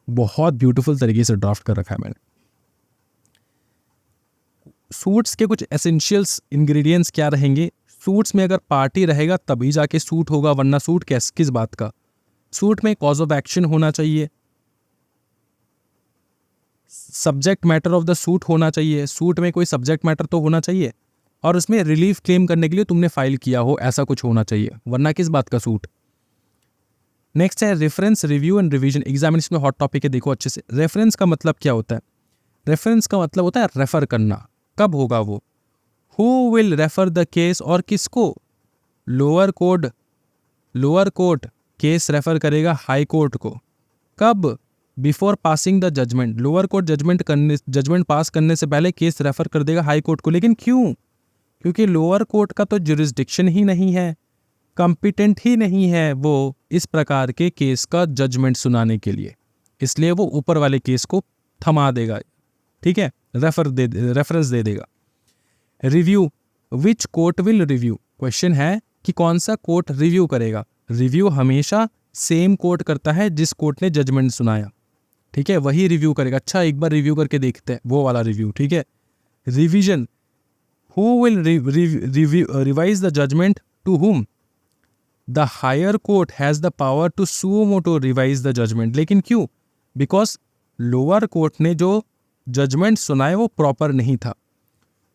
बहुत ब्यूटीफुल तरीके से ड्राफ्ट कर रखा है मैंने। सूट्स के कुछ एसेंशियल्स इंग्रेडिएंट्स क्या रहेंगे? सूट्स में अगर पार्टी रहेगा तभी जाके सूट होगा, वरना सूट किस बात का? सूट में कॉज ऑफ एक्शन होना चाहिए, subject matter of the suit होना चाहिए, सूट में कोई सब्जेक्ट मैटर तो होना चाहिए, और उसमें रिलीफ क्लेम करने के लिए तुमने फाइल किया हो, ऐसा कुछ होना चाहिए, वरना किस बात का सूट। नेक्स्ट है reference, review and revision. Examination में हॉट टॉपिक है, देखो अच्छे से। रेफरेंस का मतलब क्या होता है? रेफरेंस का मतलब होता है रेफर करना। कब होगा वो? Who will refer the case, और किसको? लोअर कोर्ट केस रेफर करेगा हाई कोर्ट को। कब? Before passing the judgement. Lower court judgement pass करने से पहले केस रेफर कर देगा हाई कोर्ट को। लेकिन क्यों? क्योंकि लोअर कोर्ट का तो जुरिस्डिक्शन ही नहीं है, कॉम्पिटेंट ही नहीं है वो इस प्रकार के केस का जजमेंट सुनाने के लिए, इसलिए वो ऊपर वाले केस को थमा देगा। ठीक है, रेफरेंस दे देगा। Review, which court will review. Question है कि कौन सा कोर्ट रिव्यू करेगा। रिव्यू हमेशा सेम कोर्ट करता है जिस कोर्ट ने जजमेंट सुनाया। ठीक है, वही रिव्यू करेगा। अच्छा, एक बार रिव्यू करके देखते हैं, वो वाला रिव्यू। ठीक है, revision, Who will revise the judgment to whom? The higher court has the power to suo moto revise the judgment. लेकिन क्यों? Because लोअर कोर्ट ने जो जजमेंट सुना है वो प्रॉपर नहीं था।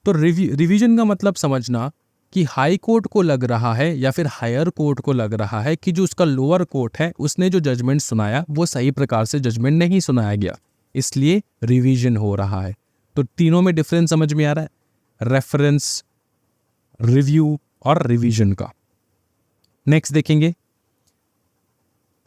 तो रिवीजन का मतलब समझना कि हाई कोर्ट को लग रहा है या फिर हायर कोर्ट को लग रहा है कि जो उसका लोअर कोर्ट है उसने जो जजमेंट सुनाया वो सही प्रकार से जजमेंट नहीं सुनाया गया, इसलिए रिवीजन हो रहा है। तो तीनों में डिफरेंस समझ में आ रहा है, रेफरेंस, रिव्यू और रिवीजन का। नेक्स्ट देखेंगे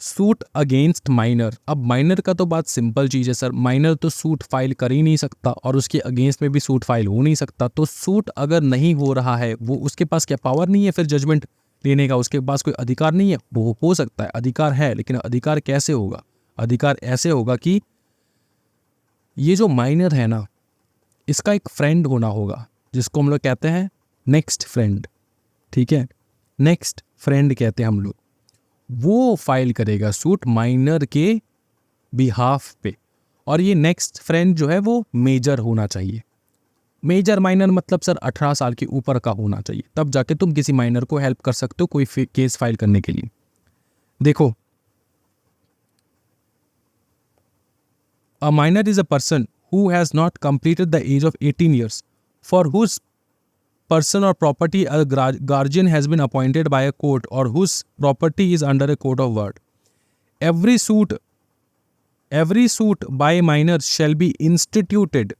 सूट अगेंस्ट माइनर। अब माइनर का तो बात सिंपल चीज़ है सर, माइनर तो सूट फाइल कर ही नहीं सकता और उसके अगेंस्ट में भी सूट फाइल हो नहीं सकता। तो सूट अगर नहीं हो रहा है वो उसके पास क्या पावर नहीं है फिर जजमेंट लेने का, उसके पास कोई अधिकार नहीं है? वो हो सकता है, अधिकार है, लेकिन अधिकार कैसे होगा? अधिकार ऐसे होगा कि ये जो माइनर है ना इसका एक फ्रेंड होना होगा जिसको हम लोग कहते हैं नेक्स्ट फ्रेंड। ठीक है, नेक्स्ट फ्रेंड कहते हैं हम लोग। वो फाइल करेगा सूट माइनर के बिहाफ पे, और ये नेक्स्ट फ्रेंड जो है वो मेजर होना चाहिए। मेजर माइनर मतलब सर 18 साल के ऊपर का होना चाहिए, तब जाके तुम किसी माइनर को हेल्प कर सकते हो कोई केस फाइल करने के लिए। देखो, a minor is a person who has not completed the age of 18 years for whose person or property a guardian has been appointed by a court or whose property is under a court of ward. Every suit by minor shall be instituted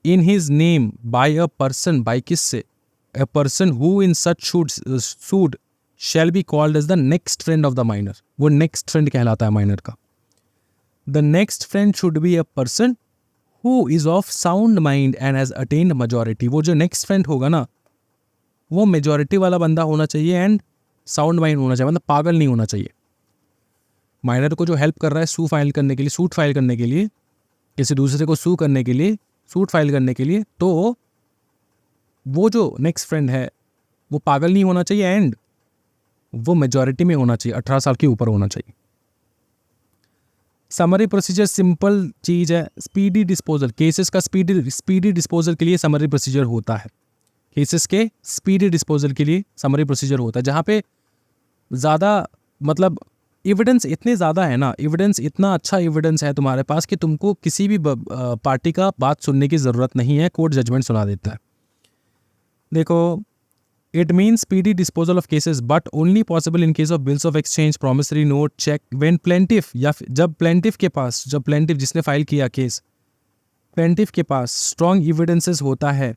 in his name by a person, by किससे? A person who in such suit shall be called as the next friend of the minor. वो next friend कहलाता है minor का। The next friend should be a person who is of sound mind and has attained majority. वो जो नेक्स्ट फ्रेंड होगा ना वो मेजॉरिटी वाला बंदा होना चाहिए एंड साउंड माइंड होना चाहिए, मतलब पागल नहीं होना चाहिए। माइनर को जो हेल्प कर रहा है सूट फाइल करने के लिए, किसी दूसरे को सूट फाइल करने के लिए, तो वो जो नेक्स्ट फ्रेंड है वो पागल नहीं होना चाहिए एंड वो मेजॉरिटी में होना चाहिए, 18 साल के ऊपर होना चाहिए। समरी प्रोसीजर सिंपल चीज़ है, स्पीडी डिस्पोजल। केसेस का स्पीडी डिस्पोजल के लिए समरी प्रोसीजर होता है। केसेस के स्पीडी डिस्पोजल के लिए समरी प्रोसीजर होता है, जहाँ पे ज़्यादा मतलब एविडेंस इतने ज़्यादा है ना, एविडेंस इतना अच्छा एविडेंस है तुम्हारे पास कि तुमको किसी भी पार्टी का बात सुनने की ज़रूरत नहीं है, कोर्ट जजमेंट सुना देता है। देखो, It means speedy disposal of cases, but only possible in case of bills of exchange, promissory note, check, when plaintiff या जब plaintiff जिसने फाइल किया केस, plaintiff के पास strong evidences होता है,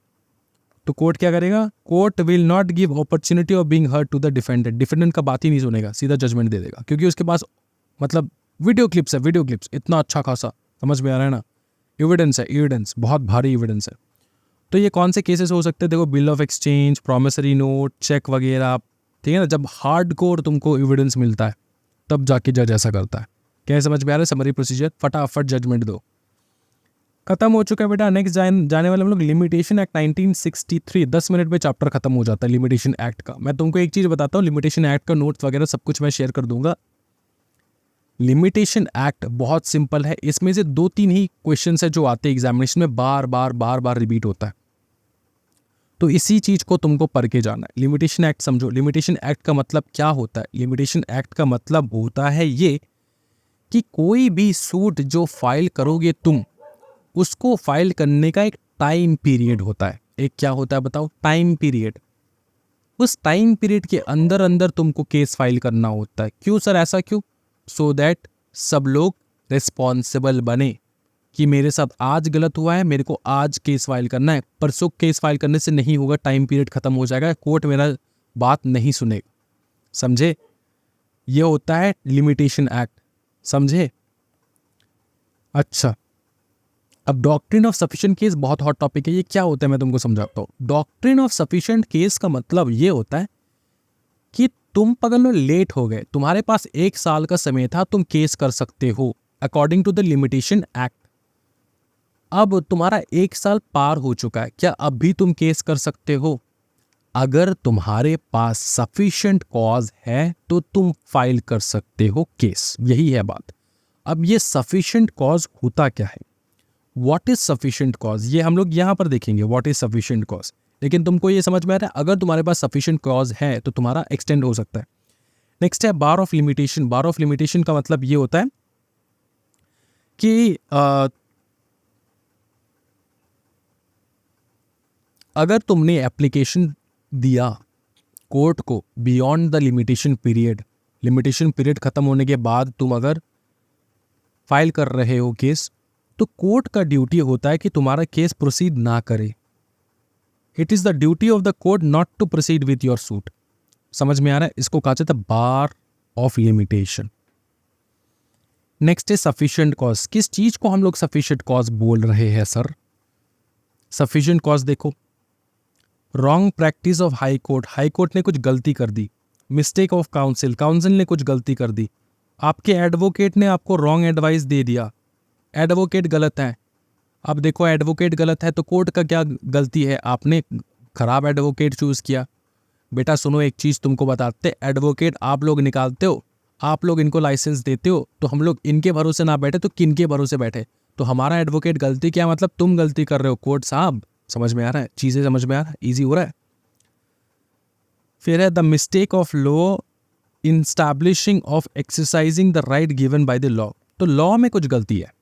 तो कोर्ट क्या करेगा? Court will not give opportunity of being heard to the defendant. Defendant का बात ही नहीं सुनेगा, सीधा जजमेंट दे देगा, क्योंकि उसके पास मतलब वीडियो क्लिप्स इतना अच्छा खासा, समझ में आ रहा है ना? एविडेंस बहुत भारी एविडेंस है। तो ये कौन से केसेस हो सकते हैं? देखो, bill of exchange, promissory note, cheque वगैरह, ठीक है ना? जब हार्ड कोर तुमको एविडेंस मिलता है तब जाके जज ऐसा करता है। क्या समझ में आ रहा है? समरी प्रोसीजर, फटाफट जजमेंट दो। खत्म हो चुका है बेटा। नेक्स्ट जाने वाले हम लोग लिमिटेशन एक्ट 1963। 10 मिनट में चैप्टर खत्म हो जाता है लिमिटेशन एक्ट का। मैं तुमको एक चीज़ बताता हूँ, लिमिटेशन एक्ट का नोट्स वगैरह सब कुछ मैं शेयर कर दूंगा। लिमिटेशन एक्ट बहुत सिंपल है, इसमें से 2-3 ही क्वेश्चन है जो आते हैं एग्जामिनेशन में, बार बार रिपीट होता है, तो इसी चीज को तुमको पढ़ के जाना है। लिमिटेशन एक्ट समझो। लिमिटेशन एक्ट का मतलब क्या होता है? लिमिटेशन एक्ट का मतलब होता है ये कि कोई भी सूट जो फाइल करोगे तुम, उसको फाइल करने का एक टाइम पीरियड होता है। एक क्या होता है बताओ? Time period. उस टाइम पीरियड के अंदर अंदर तुमको केस फाइल करना होता है। क्यों सर, ऐसा क्यों? सो दैट सब लोग रिस्पॉन्सिबल बने कि मेरे साथ आज गलत हुआ है, मेरे को आज केस फाइल करना है, परसों केस फाइल करने से नहीं होगा, टाइम पीरियड खत्म हो जाएगा, कोर्ट मेरा बात नहीं सुनेगा। समझे? ये होता है लिमिटेशन एक्ट। समझे? अच्छा, अब डॉक्ट्रिन ऑफ सफिशिएंट केस बहुत हॉट टॉपिक है। ये क्या होता है मैं तुमको समझाता हूँ। डॉक्ट्रिन ऑफ सफिशिएंट केस का मतलब ये होता है कि तुम पकड़ लो लेट हो गए, तुम्हारे पास 1 साल का समय था, तुम केस कर सकते हो according to the limitation act. अब तुम्हारा 1 साल पार हो चुका है, क्या अब भी तुम केस कर सकते हो? अगर तुम्हारे पास सफिशिएंट कॉज है तो तुम फाइल कर सकते हो केस। यही है बात। अब ये सफिशिएंट कॉज होता क्या है? व्हाट इज सफिशिएंट कॉज, ये हम लोग यहाँ पर देखेंगे व्हाट इज सफिशिएंट कॉज। लेकिन तुमको ये समझ में आ रहा है, अगर तुम्हारे पास सफिशिएंट कॉज है तो तुम्हारा एक्सटेंड हो सकता है। नेक्स्ट है bar of limitation. Bar of limitation का मतलब ये होता है कि अगर तुमने एप्लीकेशन दिया कोर्ट को बियॉन्ड द लिमिटेशन पीरियड खत्म होने के बाद तुम अगर फाइल कर रहे हो केस, तो कोर्ट का ड्यूटी होता है कि तुम्हारा केस प्रोसीड ना करे। It is the duty of the court not to proceed with your suit. समझ में आ रहा है, इसको कहा जाता है बार ऑफ लिमिटेशन। नेक्स्ट है सफिशिएंट कॉज। किस चीज को हम लोग सफिशिएंट कॉज बोल रहे हैं सर? सफिशिएंट कॉज देखो, wrong practice of high court ने कुछ गलती कर दी, मिस्टेक ऑफ काउंसिल ने कुछ गलती कर दी, आपके एडवोकेट ने आपको रॉन्ग एडवाइस दे दिया, एडवोकेट गलत है। अब देखो एडवोकेट गलत है तो कोर्ट का क्या गलती है? आपने खराब एडवोकेट चूज किया। बेटा सुनो, एक चीज़ तुमको बताते, एडवोकेट आप लोग निकालते हो, आप लोग इनको लाइसेंस देते हो, तो हम लोग इनके भरोसे ना बैठे तो किन के भरोसे बैठे? तो हमारा एडवोकेट गलती क्या मतलब तुम गलती कर रहे हो कोर्ट साहब। समझ में आ रहा है? चीज़ें समझ में आ रहा है? ईजी हो रहा है? फिर है the mistake of law in establishing of exercising the right given by the law. तो लॉ में कुछ गलती है।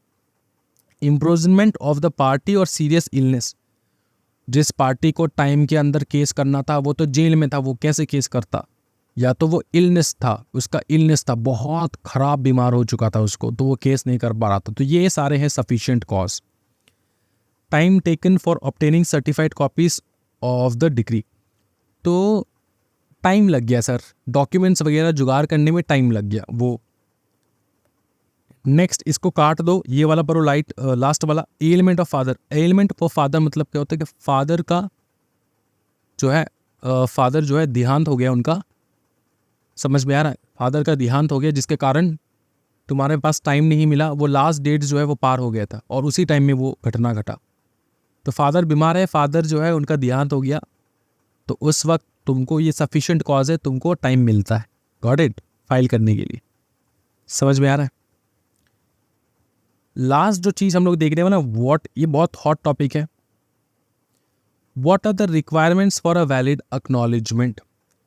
इम्प्रोजनमेंट ऑफ द पार्टी और सीरियस इलनेस। जिस पार्टी को टाइम के अंदर केस करना था वो तो जेल में था, वो कैसे केस करता? या तो वो इलनेस था, उसका इलनेस था, बहुत खराब बीमार हो चुका था उसको, तो वो केस नहीं कर पा रहा था। तो ये सारे हैं sufficient cause. Time taken for obtaining certified copies of the degree. तो टाइम लग गया सर, डॉक्यूमेंट्स वगैरह जुगाड़ करने में टाइम लग गया वो। नेक्स्ट इसको काट दो, ये वाला पढ़ो लास्ट वाला, element of father. Element of father मतलब क्या होता है कि फादर का जो है फादर जो है देहांत हो गया उनका। समझ में आ रहा है? फादर का देहांत हो गया जिसके कारण तुम्हारे पास टाइम नहीं मिला, वो लास्ट डेट जो है वो पार हो गया था और उसी टाइम में वो घटना घटा। तो फादर बीमार है, फादर जो है उनका देहांत हो गया, तो उस वक्त तुमको ये सफिशिएंट कॉज है, तुमको टाइम मिलता है, गॉट इट, फाइल करने के लिए। समझ में आ रहा है? लास्ट जो चीज हम लोग देख रहे हैं ना, व्हाट, ये बहुत हॉट टॉपिक है। What are the requirements for a valid acknowledgement.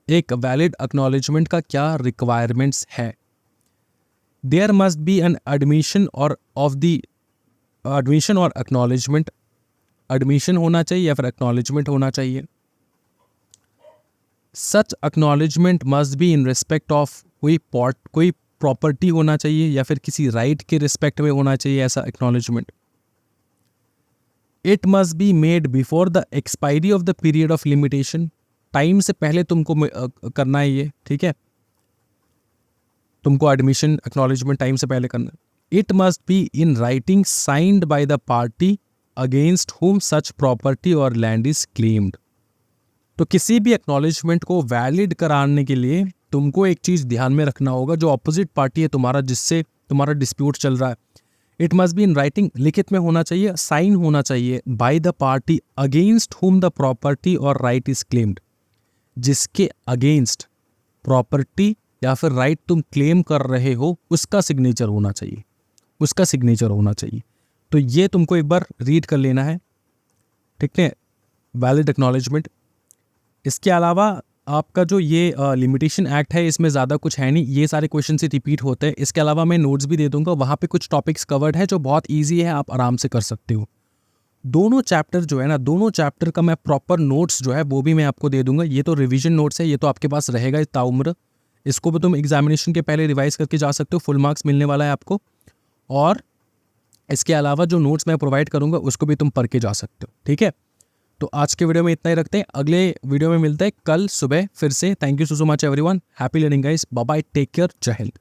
एक वैलिड एक्नॉलेजमेंट का क्या रिक्वायरमेंट्स है? There must be an admission or of the admission or acknowledgement. Admission होना चाहिए या फिर एक्नॉलेजमेंट होना चाहिए। Such acknowledgement must be in respect of कोई प्रॉपर्टी होना चाहिए या फिर किसी राइट के रिस्पेक्ट में होना चाहिए ऐसा acknowledgement. It must be made before the expiry of the period of limitation. Time से पहले तुमको करना है ये, ठीक है? तुमको एडमिशन एक्नॉलेजमेंट टाइम से पहले करना। It must be in writing signed by the party against हुम सच प्रॉपर्टी और लैंड इज क्लेम्ड। तो किसी भी एक्नॉलेजमेंट को वैलिड कराने के लिए तुमको एक चीज ध्यान में रखना होगा, जो ऑपोजिट पार्टी है तुम्हारा, जिससे तुम्हारा डिस्प्यूट चल रहा है, it must be in writing, लिखित में होना चाहिए, साइन होना चाहिए, by the party against whom the property और राइट इज क्लेम्ड। जिसके अगेंस्ट प्रॉपर्टी या फिर राइट तुम क्लेम कर रहे हो उसका सिग्नेचर होना चाहिए, उसका सिग्नेचर होना चाहिए। तो ये तुमको एक बार रीड कर लेना है, ठीक है? Valid acknowledgement. इसके अलावा आपका जो ये लिमिटेशन एक्ट है, इसमें ज़्यादा कुछ है नहीं, ये सारे क्वेश्चन से रिपीट होते हैं। इसके अलावा मैं नोट्स भी दे दूंगा, वहाँ पे कुछ टॉपिक्स कवर्ड है जो बहुत इजी है, आप आराम से कर सकते हो। दोनों चैप्टर जो है ना, दोनों चैप्टर का मैं प्रॉपर नोट्स जो है वो भी मैं आपको दे दूंगा। ये तो रिवीजन नोट्स है, ये तो आपके पास रहेगा ताउम्र। इसको भी तुम एग्जामिनेशन के पहले रिवाइज करके जा सकते हो, फुल मार्क्स मिलने वाला है आपको। और इसके अलावा जो नोट्स मैं प्रोवाइड करूंगा उसको भी तुम पढ़ के जा सकते हो, ठीक है? तो आज के वीडियो में इतना ही रखते हैं, अगले वीडियो में मिलते हैं कल सुबह फिर से। Thank you so much everyone, happy learning guys, bye bye, take care, जय हिंद।